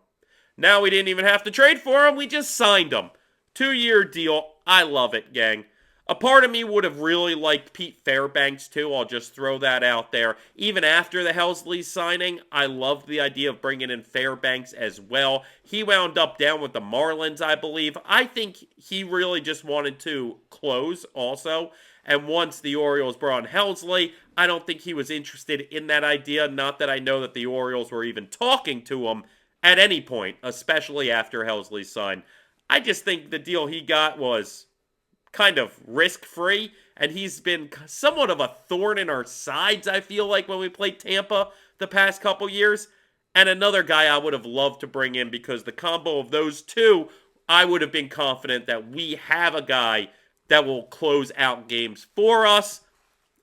Now we didn't even have to trade for him. We just signed him. 2-year deal. I love it, gang. A part of me would have really liked Pete Fairbanks, too. I'll just throw that out there. Even after the Helsley signing, I loved the idea of bringing in Fairbanks as well. He wound up down with the Marlins, I believe. I think he really just wanted to close also. And once the Orioles brought in Helsley, I don't think he was interested in that idea. Not that I know that the Orioles were even talking to him at any point, especially after Helsley signed. I just think the deal he got was kind of risk-free, and he's been somewhat of a thorn in our sides, I feel like, when we played Tampa the past couple years. And another guy I would have loved to bring in, because the combo of those two, I would have been confident that we have a guy that will close out games for us.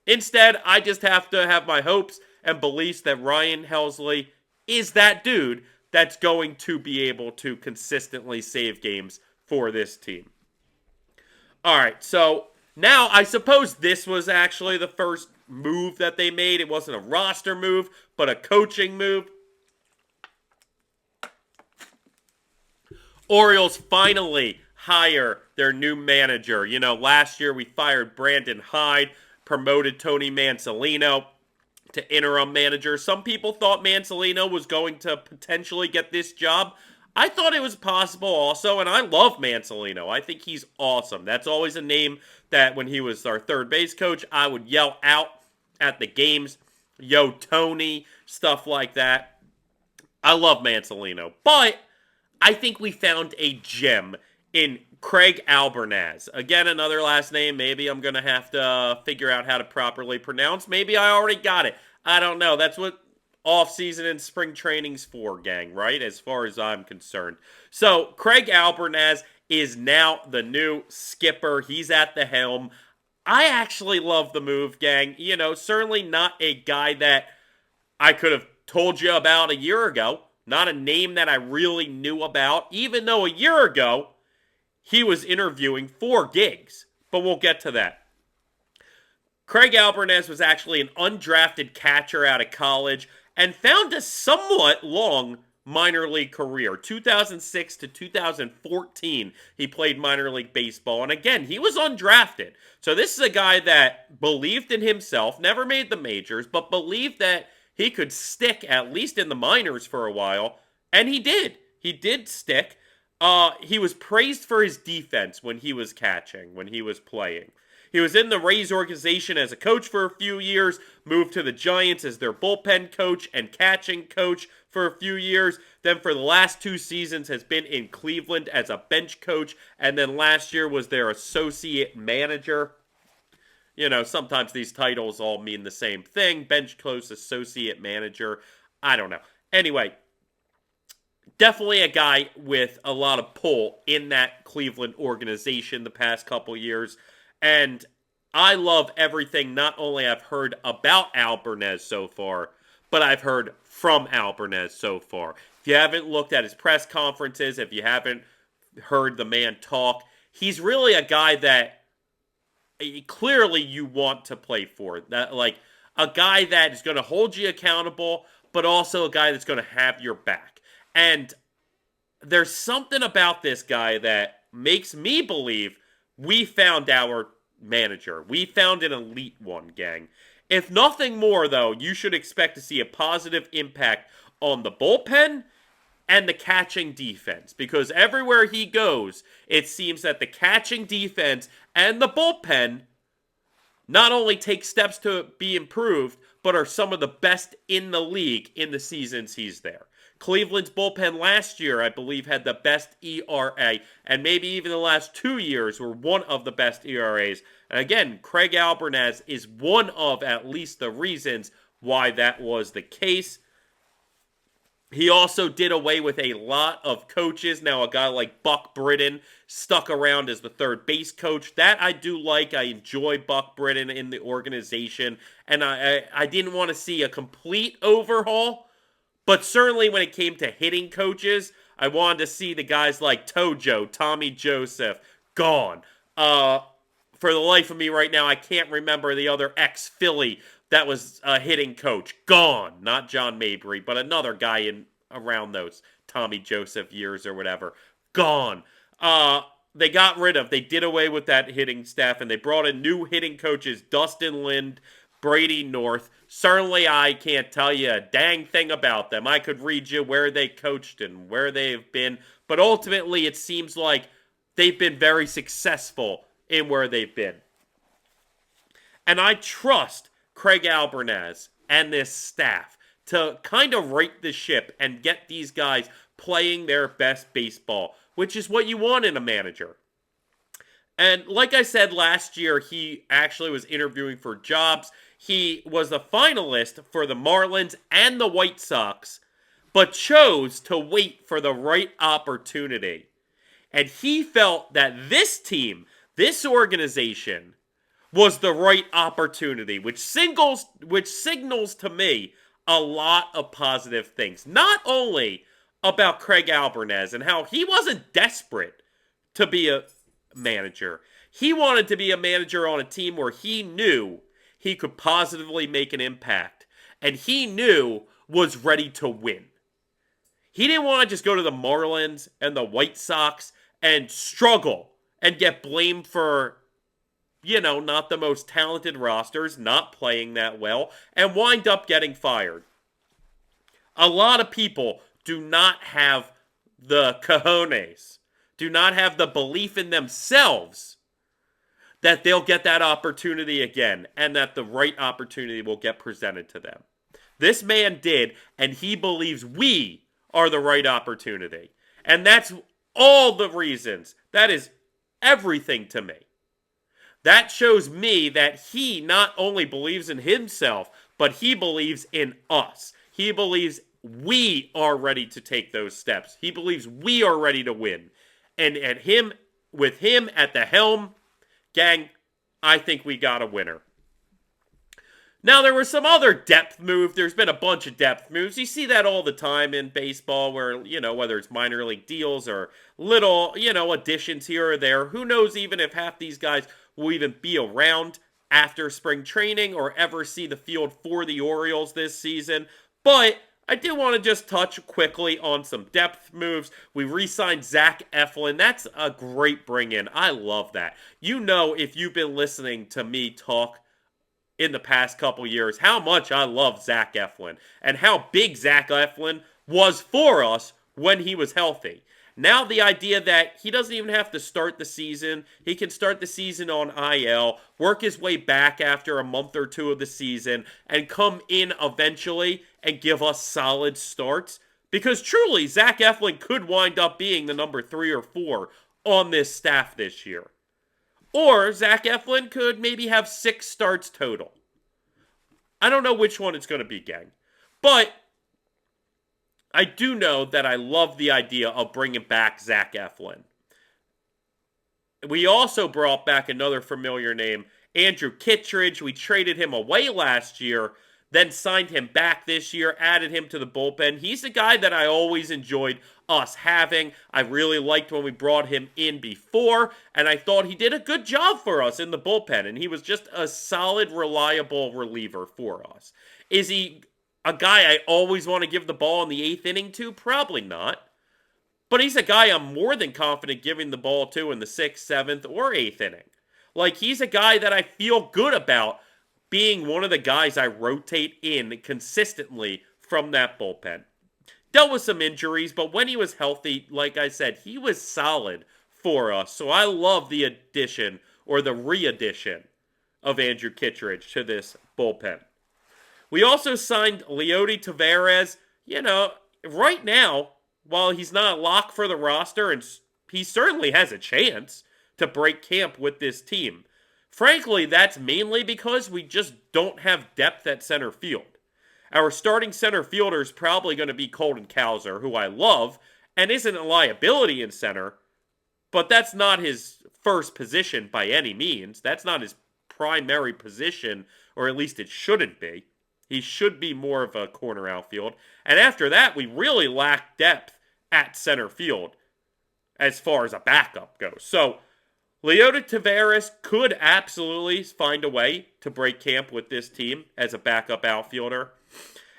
Instead, I just have to have my hopes and beliefs that Ryan Helsley is that dude that's going to be able to consistently save games for this team. All right, so now I suppose this was actually the first move that they made. It wasn't a roster move, but a coaching move. Orioles finally hire their new manager. You know, last year we fired Brandon Hyde, promoted Tony Mansolino to interim manager. Some people thought Mansolino was going to potentially get this job. I thought it was possible also, and I love Mansolino. I think he's awesome. That's always a name that when he was our third base coach, I would yell out at the games, yo, Tony, stuff like that. I love Mansolino. But I think we found a gem in Craig Albernaz. Again, another last name maybe I'm going to have to figure out how to properly pronounce. Maybe I already got it. I don't know. That's what off-season and spring training's for, gang, right? As far as I'm concerned. So, Craig Albernaz is now the new skipper. He's at the helm. I actually love the move, gang. You know, certainly not a guy that I could have told you about a year ago. Not a name that I really knew about, even though a year ago, he was interviewing for gigs. But we'll get to that. Craig Albernaz was actually an undrafted catcher out of college and found a somewhat long minor league career. 2006 to 2014, he played minor league baseball. And again, he was undrafted. So this is a guy that believed in himself, never made the majors, but believed that he could stick at least in the minors for a while. And he did. He did stick. He was praised for his defense when he was catching, when he was playing. He was in the Rays organization as a coach for a few years, moved to the Giants as their bullpen coach and catching coach for a few years. Then for the last 2 seasons has been in Cleveland as a bench coach. And then last year was their associate manager. You know, sometimes these titles all mean the same thing. Bench coach, associate manager. I don't know. Anyway, definitely a guy with a lot of pull in that Cleveland organization the past couple years. And I love everything not only I've heard about Albernaz so far, but I've heard from Albernaz so far. If you haven't looked at his press conferences, if you haven't heard the man talk, he's really a guy that clearly you want to play for. That, like, a guy that is going to hold you accountable, but also a guy that's going to have your back. And there's something about this guy that makes me believe we found our manager. We found an elite one, gang. If nothing more, though, you should expect to see a positive impact on the bullpen and the catching defense. Because everywhere he goes, it seems that the catching defense and the bullpen not only take steps to be improved, but are some of the best in the league in the seasons he's there. Cleveland's bullpen last year, I believe, had the best ERA, and maybe even the last 2 years were one of the best ERAs. And again, Craig Albornaz is one of at least the reasons why that was the case. He also did away with a lot of coaches. Now, a guy like Buck Britton stuck around as the third base coach. That I do like. I enjoy Buck Britton in the organization. And I didn't want to see a complete overhaul. But certainly when it came to hitting coaches, I wanted to see the guys like Tojo, Tommy Joseph, gone. For the life of me right now, I can't remember the other ex-Philly that was a hitting coach. Gone. Not John Mabry, but another guy in around those Tommy Joseph years or whatever. Gone. They did away with that hitting staff, and they brought in new hitting coaches, Dustin Lind, Brady North. Certainly I can't tell you a dang thing about them. I could read you where they coached and where they've been, but ultimately it seems like they've been very successful in where they've been. And I trust Craig Albornaz and this staff to kind of right the ship and get these guys playing their best baseball, which is what you want in a manager. And like I said last year, he actually was interviewing for jobs. He was a finalist for the Marlins and the White Sox, but chose to wait for the right opportunity. And he felt that this team, this organization, was the right opportunity, which signals to me a lot of positive things. Not only about Craig Albornaz and how he wasn't desperate to be a manager. He wanted to be a manager on a team where he knew he could positively make an impact and he knew was ready to win. He didn't want to just go to the Marlins and the White Sox and struggle and get blamed for, not the most talented rosters, not playing that well, and wind up getting fired. A lot of people do not have the cojones, do not have the belief in themselves that they'll get that opportunity again and that the right opportunity will get presented to them. This man did, and he believes we are the right opportunity. And that's all the reasons. That is everything to me. That shows me that he not only believes in himself, but he believes in us. He believes we are ready to take those steps. He believes we are ready to win. And with him at the helm, gang, I think we got a winner. Now, there were some other depth moves. There's been a bunch of depth moves. You see that all the time in baseball where, whether it's minor league deals or little, additions here or there. Who knows even if half these guys will even be around after spring training or ever see the field for the Orioles this season. But I do want to just touch quickly on some depth moves. We re-signed Zach Eflin. That's a great bring-in. I love that. If you've been listening to me talk in the past couple years, how much I love Zach Eflin and how big Zach Eflin was for us when he was healthy. Now the idea that he doesn't even have to start the season. He can start the season on IL, work his way back after a month or two of the season, and come in eventually and give us solid starts. Because truly, Zach Eflin could wind up being the number 3 or 4 on this staff this year. Or Zach Eflin could maybe have 6 starts total. I don't know which one it's going to be, gang. But I do know that I love the idea of bringing back Zach Eflin. We also brought back another familiar name, Andrew Kittredge. We traded him away last year, then signed him back this year, added him to the bullpen. He's a guy that I always enjoyed us having. I really liked when we brought him in before, and I thought he did a good job for us in the bullpen, and he was just a solid, reliable reliever for us. Is he a guy I always want to give the ball in the 8th inning to? Probably not. But he's a guy I'm more than confident giving the ball to in the 6th, 7th, or 8th inning. Like, he's a guy that I feel good about being one of the guys I rotate in consistently from that bullpen. Dealt with some injuries, but when he was healthy, like I said, he was solid for us. So I love the addition or the re-addition of Andrew Kittredge to this bullpen. We also signed Leody Taveras. Right now, while he's not a lock for the roster, and he certainly has a chance to break camp with this team, frankly, that's mainly because we just don't have depth at center field. Our starting center fielder is probably going to be Colton Cowser, who I love, and isn't a liability in center, but that's not his first position by any means. That's not his primary position, or at least it shouldn't be. He should be more of a corner outfield. And after that, we really lack depth at center field as far as a backup goes. So, Leody Taveras could absolutely find a way to break camp with this team as a backup outfielder.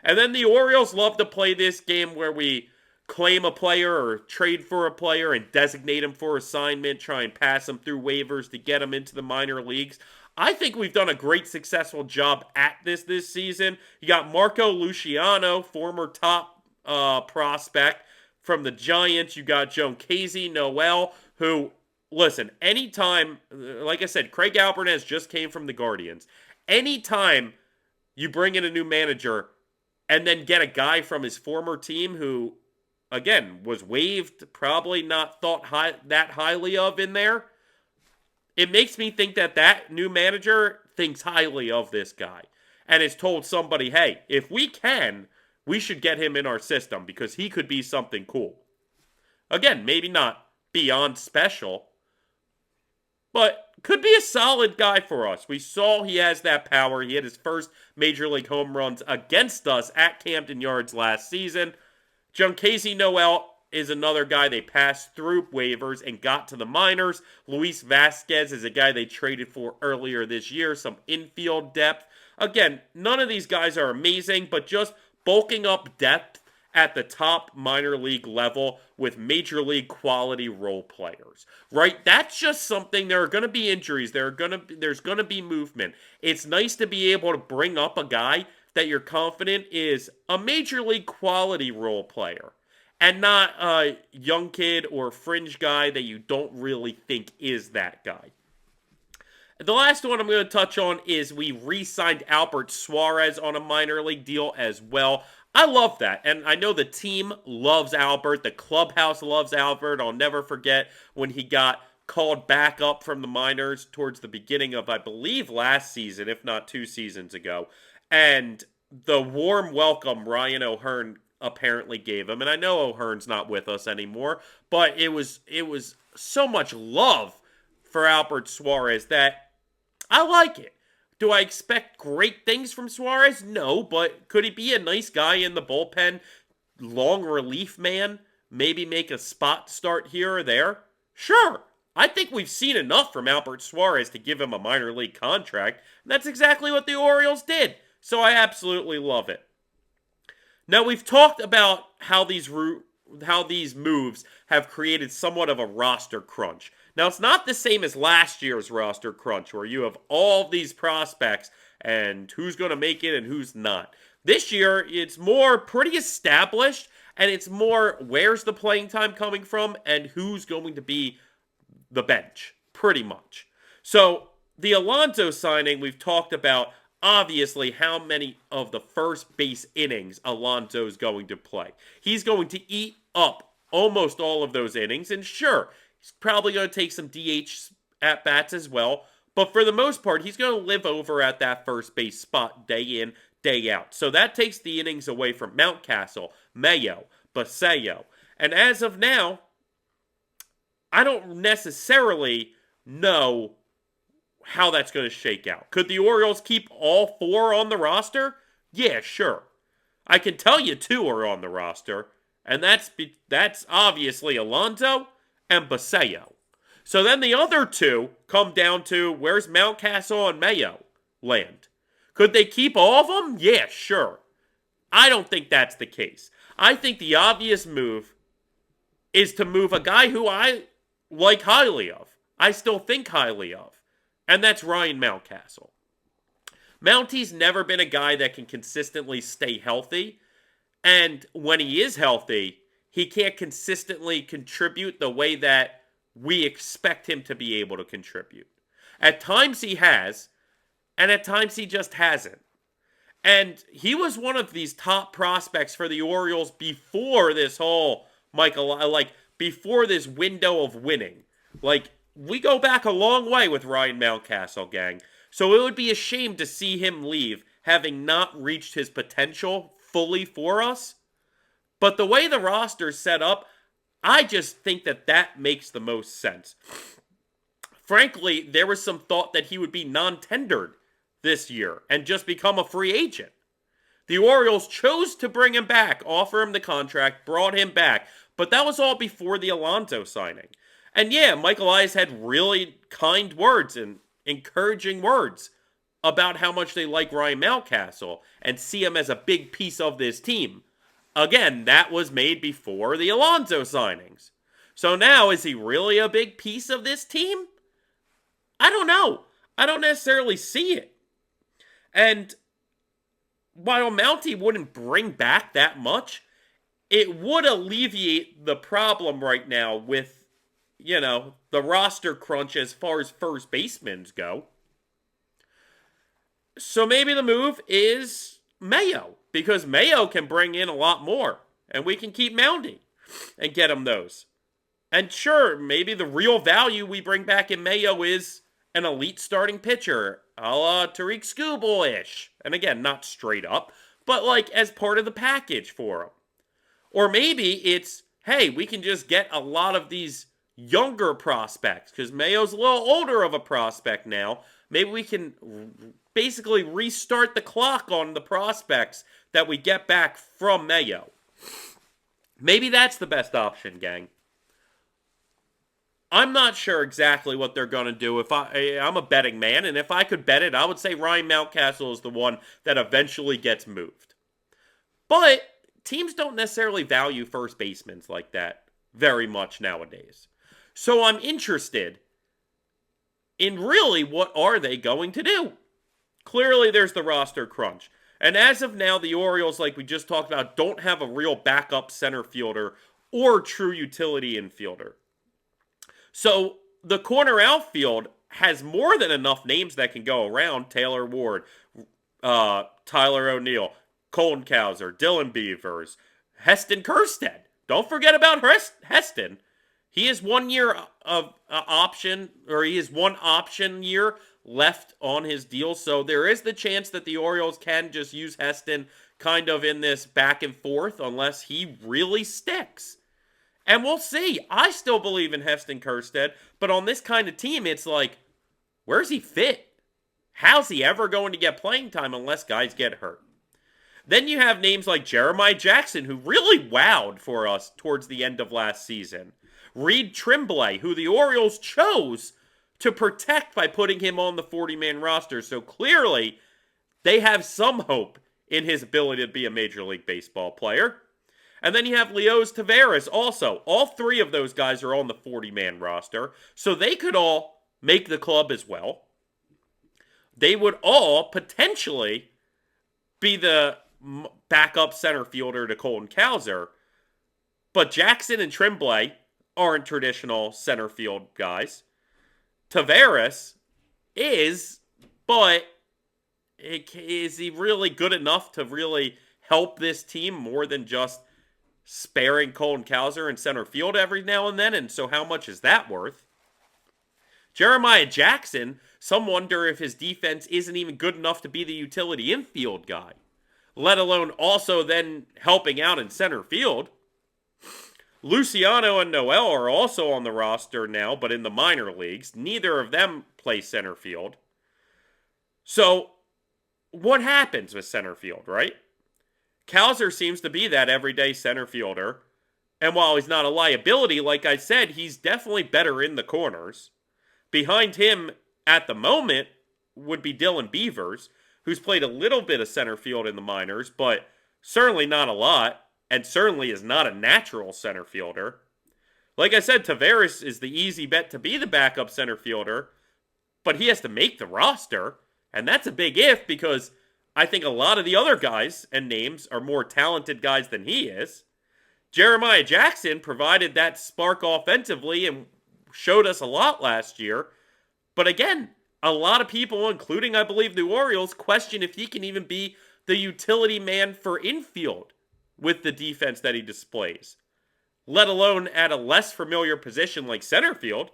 And then the Orioles love to play this game where we claim a player or trade for a player and designate him for assignment, try and pass him through waivers to get him into the minor leagues. I think we've done a great, successful job at this season. You got Marco Luciano, former top prospect from the Giants. You got Joncasey Noel, who, listen, anytime, like I said, Craig Albertez just came from the Guardians. Anytime you bring in a new manager and then get a guy from his former team who, again, was waived, probably not thought that highly of in there, it makes me think that that new manager thinks highly of this guy and has told somebody, hey, if we can, we should get him in our system because he could be something cool. Again, maybe not beyond special, but could be a solid guy for us. We saw he has that power. He had his first major league home runs against us at Camden Yards last season. Joncasey Noel is another guy they passed through waivers and got to the minors. Luis Vasquez is a guy they traded for earlier this year. Some infield depth. Again, none of these guys are amazing, but just bulking up depth at the top minor league level with major league quality role players. Right? That's just something. There are going to be injuries. There's going to be movement. It's nice to be able to bring up a guy that you're confident is a major league quality role player, and not a young kid or fringe guy that you don't really think is that guy. The last one I'm going to touch on is we re-signed Albert Suarez on a minor league deal as well. I love that, and I know the team loves Albert. The clubhouse loves Albert. I'll never forget when he got called back up from the minors towards the beginning of, I believe, last season, if not 2 seasons ago. And the warm welcome Ryan O'Hearn apparently gave him, and I know O'Hearn's not with us anymore, but it was so much love for Albert Suarez that I like it. Do I expect great things from Suarez? No, but could he be a nice guy in the bullpen, long relief man, maybe make a spot start here or there? Sure. I think we've seen enough from Albert Suarez to give him a minor league contract, and that's exactly what the Orioles did, so I absolutely love it. Now, we've talked about how these moves have created somewhat of a roster crunch. Now, it's not the same as last year's roster crunch, where you have all these prospects and who's going to make it and who's not. This year, it's more pretty established, and it's more where's the playing time coming from and who's going to be the bench, pretty much. So, the Alonso signing, we've talked about obviously how many of the first base innings Alonso is going to play. He's going to eat up almost all of those innings, and sure, he's probably going to take some DH at-bats as well, but for the most part, he's going to live over at that first base spot day in, day out. So that takes the innings away from Mountcastle, Mayo, Basello, and as of now, I don't necessarily know how that's going to shake out. Could the Orioles keep all 4 on the roster? Yeah, sure. I can tell you 2 are on the roster, and that's obviously Alonso and Basello. So then the other 2 come down to where's Mountcastle and Mayo land. Could they keep all of them? Yeah, sure. I don't think that's the case. I think the obvious move is to move a guy who I like highly of. I still think highly of. and that's Ryan Mountcastle. Mounty's never been a guy that can consistently stay healthy, and when he is healthy, he can't consistently contribute the way that we expect him to be able to contribute. At times he has, and at times he just hasn't. And he was one of these top prospects for the Orioles before this whole before this window of winning. Like, we go back a long way with Ryan Mountcastle, gang. So it would be a shame to see him leave, having not reached his potential fully for us. But the way the roster's set up, I just think that makes the most sense. Frankly, there was some thought that he would be non-tendered this year and just become a free agent. The Orioles chose to bring him back, offer him the contract, brought him back, but that was all before the Alonso signing. And yeah, Mike Elias had really kind words and encouraging words about how much they like Ryan Mountcastle and see him as a big piece of this team. Again, that was made before the Alonso signings. So now, is he really a big piece of this team? I don't know. I don't necessarily see it. And while Mounty wouldn't bring back that much, it would alleviate the problem right now with, the roster crunch as far as first basemen go. So maybe the move is Mayo, because Mayo can bring in a lot more, and we can keep Mounty and get him those. And sure, maybe the real value we bring back in Mayo is an elite starting pitcher, a la Tariq Skubal-ish. And again, not straight up, but like as part of the package for him. Or maybe it's, hey, we can just get a lot of these younger prospects, because Mayo's a little older of a prospect now. Maybe we can basically restart the clock on the prospects that we get back from Mayo. Maybe that's the best option, gang. I'm not sure exactly what they're going to do. I'm a betting man, and if I could bet it, I would say Ryan Mountcastle is the one that eventually gets moved. But teams don't necessarily value first basemen like that very much nowadays. So I'm interested in really what are they going to do. Clearly, there's the roster crunch. And as of now, the Orioles, like we just talked about, don't have a real backup center fielder or true utility infielder. So the corner outfield has more than enough names that can go around. Taylor Ward, Tyler O'Neill, Colton Cowser, Dylan Beavers, Heston Kjerstad. Don't forget about Heston. He has 1 year of option, or he has one option year left on his deal. So there is the chance that the Orioles can just use Heston kind of in this back and forth unless he really sticks. And we'll see. I still believe in Heston Kjerstad, but on this kind of team, it's like, where's he fit? How's he ever going to get playing time unless guys get hurt? Then you have names like Jeremiah Jackson, who really wowed for us towards the end of last season. Reed Tremblay, who the Orioles chose to protect by putting him on the 40-man roster. So clearly, they have some hope in his ability to be a Major League Baseball player. And then you have Leos Taveras also. All three of those guys are on the 40-man roster, so they could all make the club as well. They would all potentially be the backup center fielder to Colton Cowser. But Jackson and Tremblay aren't traditional center field guys. Taveras is, but is he really good enough to really help this team more than just sparing Colton Cowser in center field every now and then? And so how much is that worth? Jeremiah Jackson, some wonder if his defense isn't even good enough to be the utility infield guy, let alone also then helping out in center field. Luciano and Noel are also on the roster now, but in the minor leagues. Neither of them play center field. So, what happens with center field, right? Cowser seems to be that everyday center fielder. And while he's not a liability, like I said, he's definitely better in the corners. Behind him, at the moment, would be Dylan Beavers, who's played a little bit of center field in the minors, but certainly not a lot. And certainly is not a natural center fielder. Like I said, Taveras is the easy bet to be the backup center fielder. but he has to make the roster, and that's a big if because I think a lot of the other guys and names are more talented guys than he is. Jeremiah Jackson provided that spark offensively and showed us a lot last year. But again, a lot of people, including I believe the Orioles, question if he can even be the utility man for infield with the defense that he displays, let alone at a less familiar position like center field.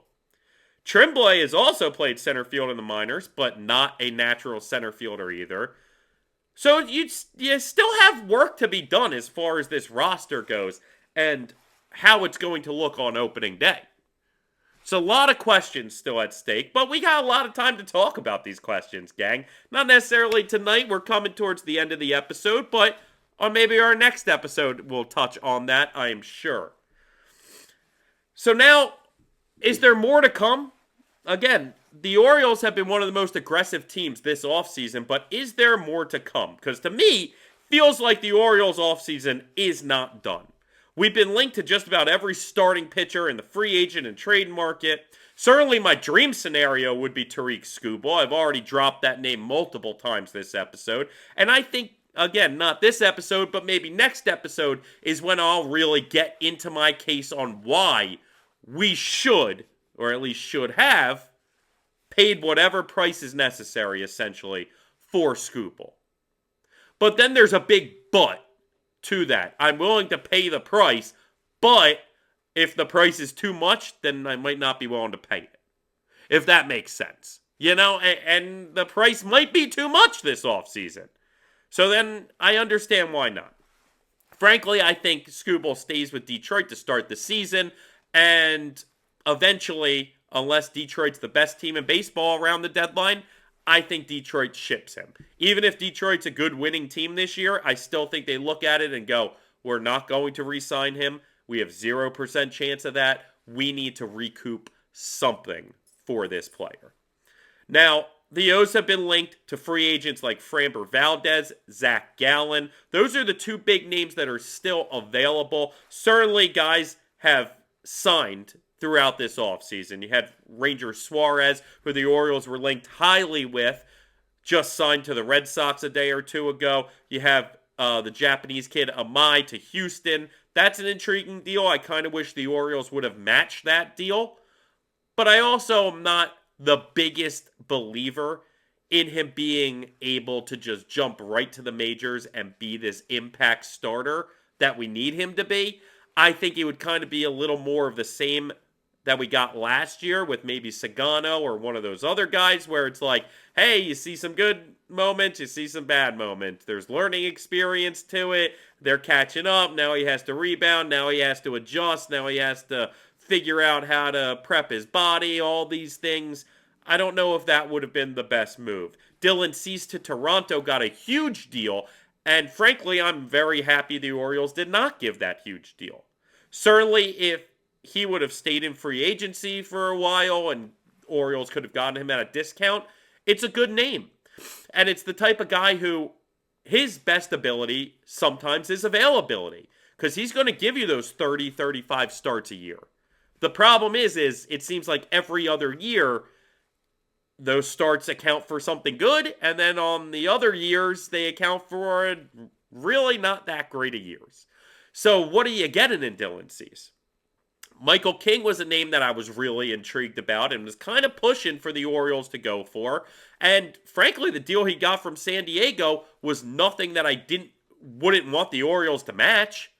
Tremblay has also played center field in the minors, but not a natural center fielder either. So you still have work to be done as far as this roster goes and how it's going to look on opening day. So a lot of questions still at stake, but we got a lot of time to talk about these questions, gang. Not necessarily tonight, we're coming towards the end of the episode, but on maybe our next episode we'll touch on that, I am sure. So now, is there more to come? Again, the Orioles have been one of the most aggressive teams this offseason, but is there more to come? Because to me, feels like the Orioles offseason is not done. We've been linked to just about every starting pitcher in the free agent and trade market. Certainly my dream scenario would be Tarik Skubal. I've already dropped that name multiple times this episode. And I think, again, not this episode, but maybe next episode is when I'll really get into my case on why we should, or at least should have, paid whatever price is necessary, essentially, for Skubal. But then there's a big but to that. I'm willing to pay the price, but if the price is too much, then I might not be willing to pay it. If that makes sense. You know, and the price might be too much this offseason. So then I understand why not. Frankly, I think Skubal stays with Detroit to start the season, and eventually, unless Detroit's the best team in baseball around the deadline, I think Detroit ships him. Even if Detroit's a good winning team this year, I still think they look at it and go, we're not going to re-sign him. We have 0% chance of that. We need to recoup something for this player. Now, the O's have been linked to free agents like Framber Valdez, Zach Gallen. Those are the two big names that are still available. Certainly, guys have signed throughout this offseason. You had Ranger Suarez, who the Orioles were linked highly with, just signed to the Red Sox a day or two ago. You have the Japanese kid Amai to Houston. That's an intriguing deal. I kind of wish the Orioles would have matched that deal. But I also am not the biggest believer in him being able to just jump right to the majors and be this impact starter that we need him to be. I think it would kind of be a little more of the same that we got last year with maybe Sagano or one of those other guys where it's like, hey, you see some good moments, you see some bad moments. There's learning experience to it. They're catching up. Now he has to rebound. Now he has to adjust. Now he has to figure out how to prep his body, all these things. I don't know if that would have been the best move. Dylan Cease to Toronto got a huge deal, and frankly, I'm very happy the Orioles did not give that huge deal. Certainly, if he would have stayed in free agency for a while and Orioles could have gotten him at a discount, it's a good name. And it's the type of guy who his best ability sometimes is availability because he's going to give you those 30, 35 starts a year. The problem is it seems like every other year those starts account for something good, and then on the other years they account for really not that great of years. So what are you getting in Dylan Cease? Michael King was a name that I was really intrigued about and was kind of pushing for the Orioles to go for. And frankly, the deal he got from San Diego was nothing that I wouldn't want the Orioles to match.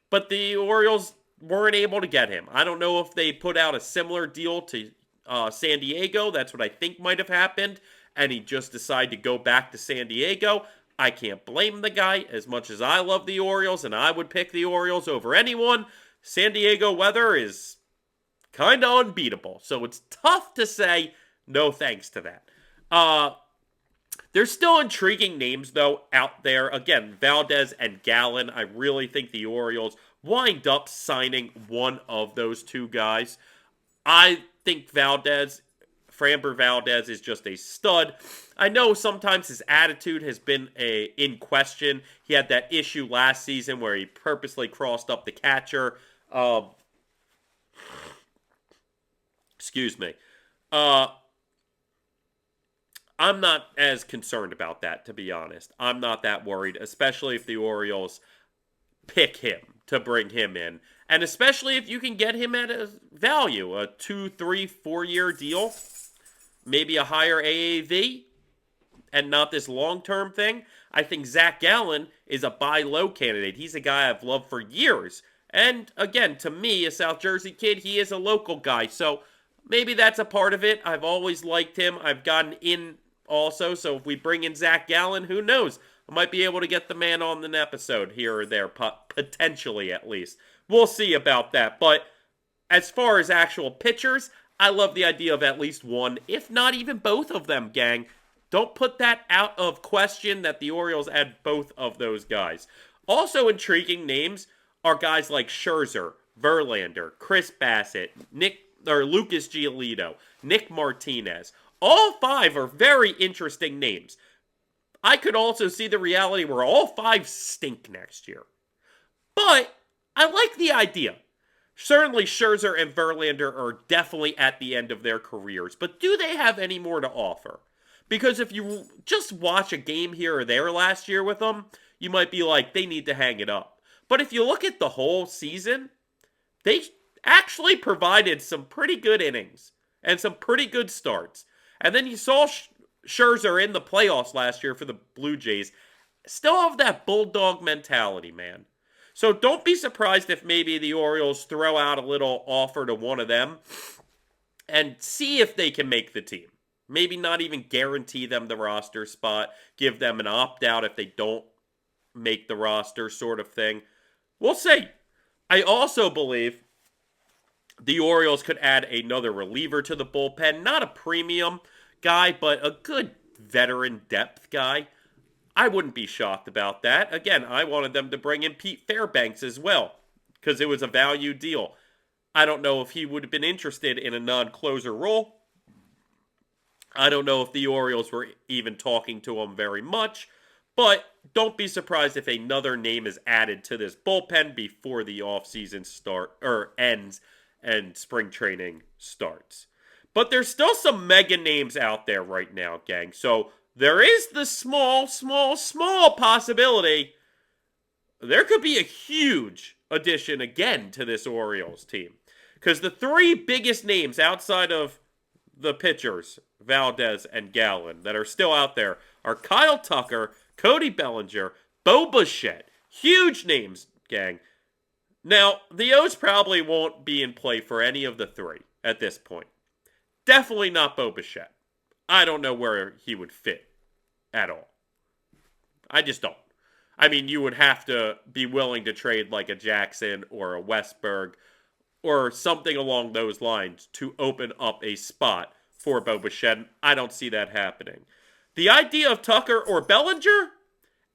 But the Orioles weren't able to get him. I don't know if they put out a similar deal to San Diego. That's what I think might have happened. And he just decided to go back to San Diego. I can't blame the guy. As much as I love the Orioles and I would pick the Orioles over anyone, San Diego weather is kind of unbeatable. So it's tough to say no thanks to that. There's still intriguing names, though, out there. Again, Valdez and Gallen. I really think the Orioles wind up signing one of those two guys. I think Framber Valdez is just a stud. I know sometimes his attitude has been in question. He had that issue last season where he purposely crossed up the catcher. Excuse me. I'm not as concerned about that, to be honest. I'm not that worried, especially if the Orioles pick him to bring him in. And especially if you can get him at a value, a 2, 3, 4 year deal, maybe a higher AAV, and not this long-term thing. I think Zach Gallen is a buy low candidate. He's a guy I've loved for years. And again, to me, a South Jersey kid, he is a local guy. So maybe that's a part of it. I've always liked him. I've gotten in also. So if we bring in Zach Gallen, who knows? I might be able to get the man on an episode here or there, potentially at least. We'll see about that. But as far as actual pitchers, I love the idea of at least one, if not even both of them, gang. Don't put that out of question that the Orioles add both of those guys. Also intriguing names are guys like Scherzer, Verlander, Chris Bassett, Lucas Giolito, Nick Martinez. All 5 are very interesting names. I could also see the reality where all 5 stink next year. But I like the idea. Certainly Scherzer and Verlander are definitely at the end of their careers. But do they have any more to offer? Because if you just watch a game here or there last year with them, you might be like, they need to hang it up. But if you look at the whole season, they actually provided some pretty good innings and some pretty good starts. And then you saw Scherzer in the playoffs last year for the Blue Jays. Still have that bulldog mentality, man. So don't be surprised if maybe the Orioles throw out a little offer to one of them and see if they can make the team. Maybe not even guarantee them the roster spot, give them an opt-out if they don't make the roster sort of thing. We'll see. I also believe the Orioles could add another reliever to the bullpen. Not a premium guy, but a good veteran depth guy. I wouldn't be shocked about that. Again, I wanted them to bring in Pete Fairbanks as well, because it was a value deal. I don't know if he would have been interested in a non-closer role. I don't know if the Orioles were even talking to him very much, but don't be surprised if another name is added to this bullpen before the offseason ends and spring training starts. But there's still some mega names out there right now, gang. So there is the small possibility there could be a huge addition again to this Orioles team. Because the 3 biggest names outside of the pitchers, Valdez and Gallen, that are still out there are Kyle Tucker, Cody Bellinger, Bo Bichette. Huge names, gang. Now, the O's probably won't be in play for any of the 3 at this point. Definitely not Bo Bichette. I don't know where he would fit at all. I just don't. I mean, you would have to be willing to trade like a Jackson or a Westberg or something along those lines to open up a spot for Bo Bichette. I don't see that happening. The idea of Tucker or Bellinger,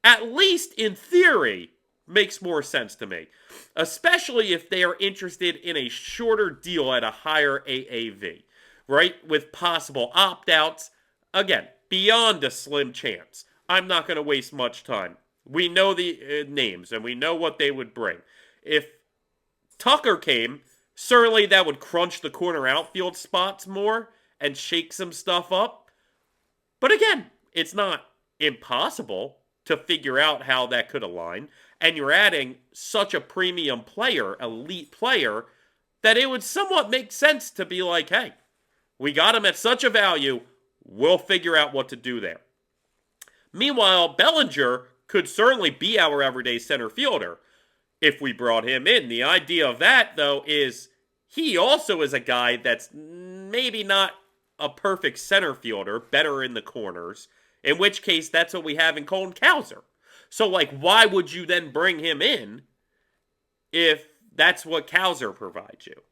at least in theory, makes more sense to me. Especially if they are interested in a shorter deal at a higher AAV, right? With possible opt-outs. Again, beyond a slim chance. I'm not going to waste much time. We know the names, and we know what they would bring. If Tucker came, certainly that would crunch the corner outfield spots more and shake some stuff up. But again, it's not impossible to figure out how that could align. And you're adding such a premium player, elite player, that it would somewhat make sense to be like, hey, we got him at such a value, we'll figure out what to do there. Meanwhile, Bellinger could certainly be our everyday center fielder if we brought him in. The idea of that, though, is he also is a guy that's maybe not a perfect center fielder, better in the corners, in which case that's what we have in Colton Cowser. So, like, why would you then bring him in if that's what Cowser provides you?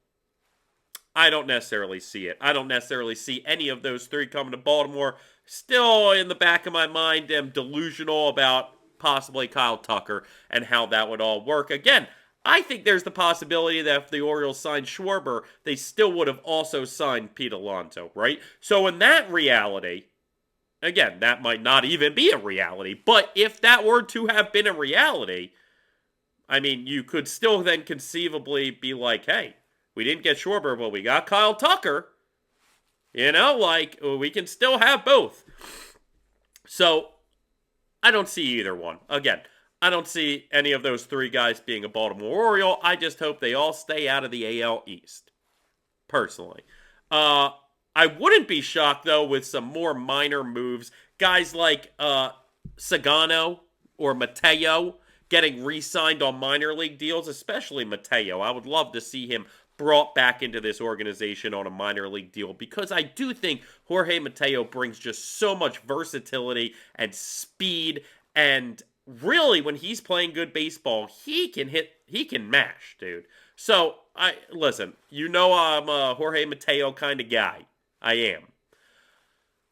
I don't necessarily see it. I don't necessarily see any of those 3 coming to Baltimore. Still, in the back of my mind, am delusional about possibly Kyle Tucker and how that would all work. Again, I think there's the possibility that if the Orioles signed Schwarber, they still would have also signed Pete Alonso, right? So in that reality, again, that might not even be a reality, but if that were to have been a reality, I mean, you could still then conceivably be like, hey, we didn't get Schwarber, but we got Kyle Tucker. We can still have both. So, I don't see either one. Again, I don't see any of those three guys being a Baltimore Oriole. I just hope they all stay out of the AL East, personally. I wouldn't be shocked, though, with some more minor moves. Guys like Sagano or Mateo getting re-signed on minor league deals, especially Mateo. I would love to see him brought back into this organization on a minor league deal because I do think Jorge Mateo brings just so much versatility and speed, and really when he's playing good baseball, he can mash, dude. So, listen, I'm a Jorge Mateo kind of guy. I am.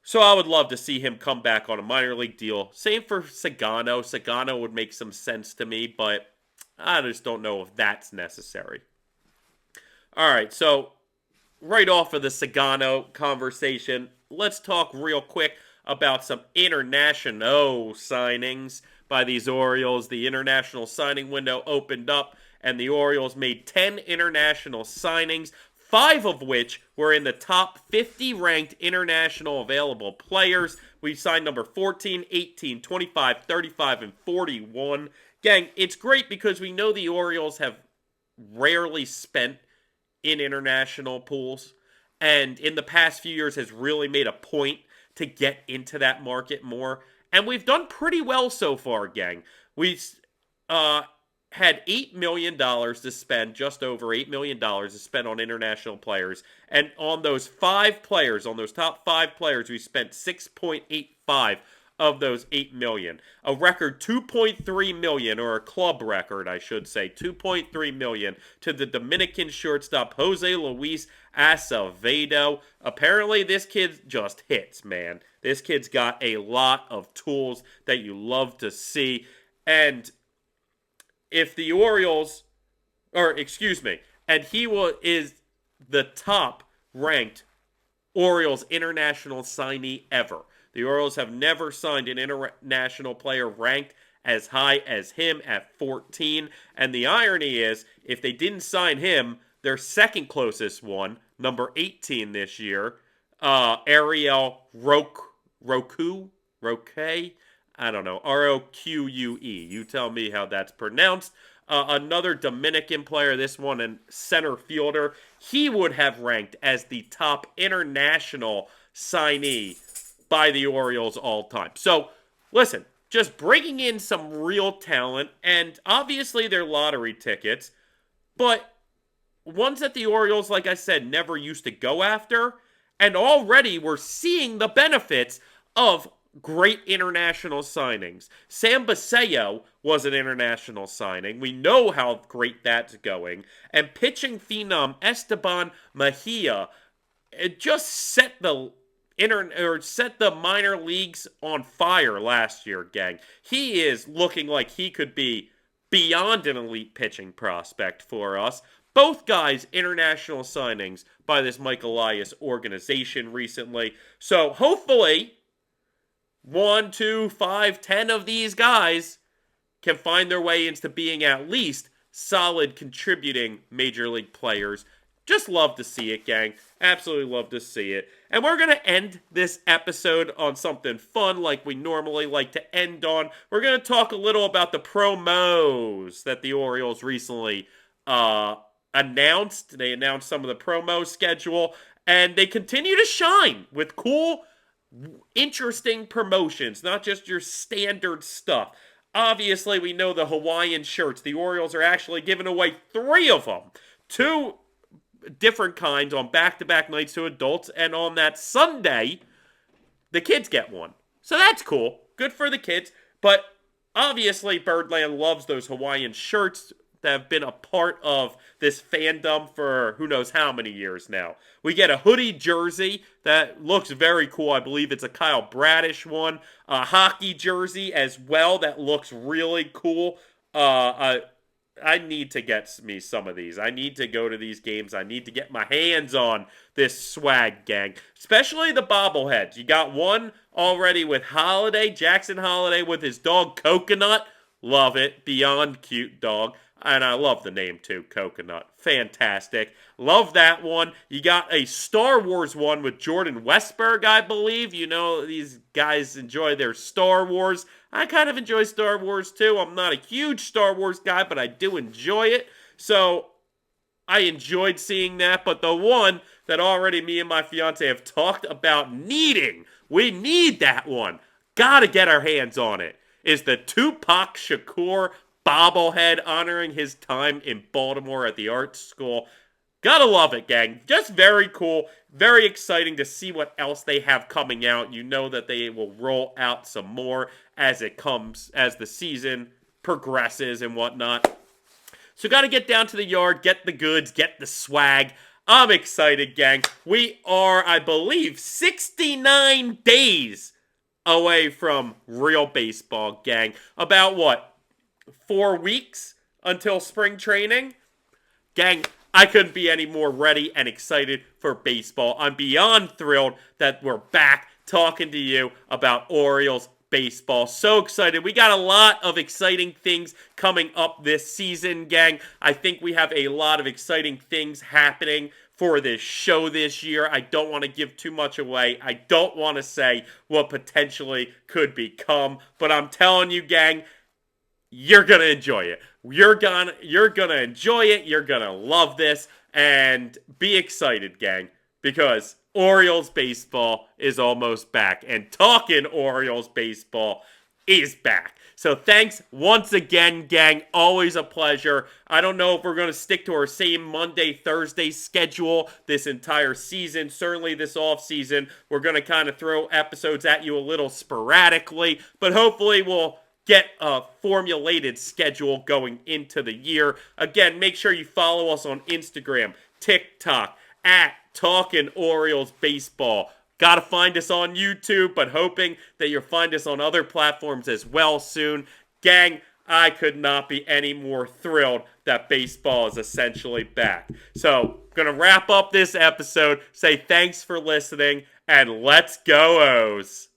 So I would love to see him come back on a minor league deal. Same for Sagano. Sagano would make some sense to me, but I just don't know if that's necessary. All right, so right off of the Sagano conversation, let's talk real quick about some international signings by these Orioles. The international signing window opened up, and the Orioles made 10 international signings, 5 of which were in the top 50 ranked international available players. We signed number 14, 18, 25, 35, and 41. Gang, it's great because we know the Orioles have rarely spent in international pools, and in the past few years has really made a point to get into that market more. And we've done pretty well so far, gang. We had $8 million to spend, just over $8 million to spend on international players. And on those 5 players, on those top 5 players, we spent 6.85 of those $8 million. A record $2.3 million, or a club record, I should say, $2.3 million to the Dominican shortstop Jose Luis Acevedo. Apparently, this kid just hits, man. This kid's got a lot of tools that you love to see. And if the Orioles, and he is the top ranked Orioles international signee ever. The Orioles have never signed an international player ranked as high as him at 14. And the irony is, if they didn't sign him, their second closest one, number 18 this year, Ariel Roque, I don't know, Roque. You tell me how that's pronounced. Another Dominican player, this one a center fielder, he would have ranked as the top international signee by the Orioles all time. So, listen, just bringing in some real talent, and obviously they're lottery tickets, but ones that the Orioles, like I said, never used to go after, and already we're seeing the benefits of great international signings. Sam Basallo was an international signing. We know how great that's going. And pitching phenom Esteban Mejia, it just set the minor leagues on fire last year, gang. He is looking like he could be beyond an elite pitching prospect for us. Both guys international signings by this Mike Elias organization recently. So hopefully 1, 2, 5, 10 of these guys can find their way into being at least solid contributing major league players. Just love to see it, gang. Absolutely love to see it. And we're going to end this episode on something fun like we normally like to end on. We're going to talk a little about the promos that the Orioles recently announced. They announced some of the promo schedule, and they continue to shine with cool, interesting promotions, not just your standard stuff. Obviously, we know the Hawaiian shirts. The Orioles are actually giving away 3 of them. 2 different kinds on back-to-back nights to adults, and on that Sunday, the kids get one. So that's cool. Good for the kids. But obviously, Birdland loves those Hawaiian shirts that have been a part of this fandom for who knows how many years now. We get a hoodie jersey that looks very cool. I believe it's a Kyle Bradish one. A hockey jersey as well that looks really cool. I need to get me some of these. I need to go to these games. I need to get my hands on this swag, gang. Especially the bobbleheads. You got one already with Holiday, Jackson Holiday with his dog Coconut. Love it. Beyond cute dog. And I love the name too, Coconut. Fantastic. Love that one. You got a Star Wars one with Jordan Westberg, I believe. You know, these guys enjoy their Star Wars. I kind of enjoy Star Wars too. I'm not a huge Star Wars guy, but I do enjoy it. So I enjoyed seeing that. But the one that already me and my fiance have talked about needing, we need that one. Gotta get our hands on it. Is the Tupac Shakur bobblehead honoring his time in Baltimore at the art school. Gotta love it, gang. Just very cool. Very exciting to see what else they have coming out. You know that they will roll out some more as it comes, as the season progresses and whatnot. So gotta get down to the yard, get the goods, get the swag. I'm excited, gang. We are, I believe, 69 days away from real baseball, gang. About what? 4 weeks until spring training? Gang, I couldn't be any more ready and excited for baseball. I'm beyond thrilled that we're back talking to you about Orioles baseball. So excited. We got a lot of exciting things coming up this season, gang. I think we have a lot of exciting things happening for this show this year. I don't want to give too much away. I don't want to say what potentially could become, but I'm telling you, gang, you're going to enjoy it. You're gonna enjoy it. You're going to love this and be excited, gang, because Orioles baseball is almost back and Talkin Orioles baseball is back. So thanks once again, gang. Always a pleasure. I don't know if we're going to stick to our same Monday, Thursday schedule this entire season. Certainly this off season, we're going to kind of throw episodes at you a little sporadically, but hopefully we'll get a formulated schedule going into the year. Again, make sure you follow us on Instagram, TikTok, at Talkin Orioles Baseball. Gotta find us on YouTube, but hoping that you'll find us on other platforms as well soon. Gang, I could not be any more thrilled that baseball is essentially back. So, gonna wrap up this episode, say thanks for listening, and let's go O's!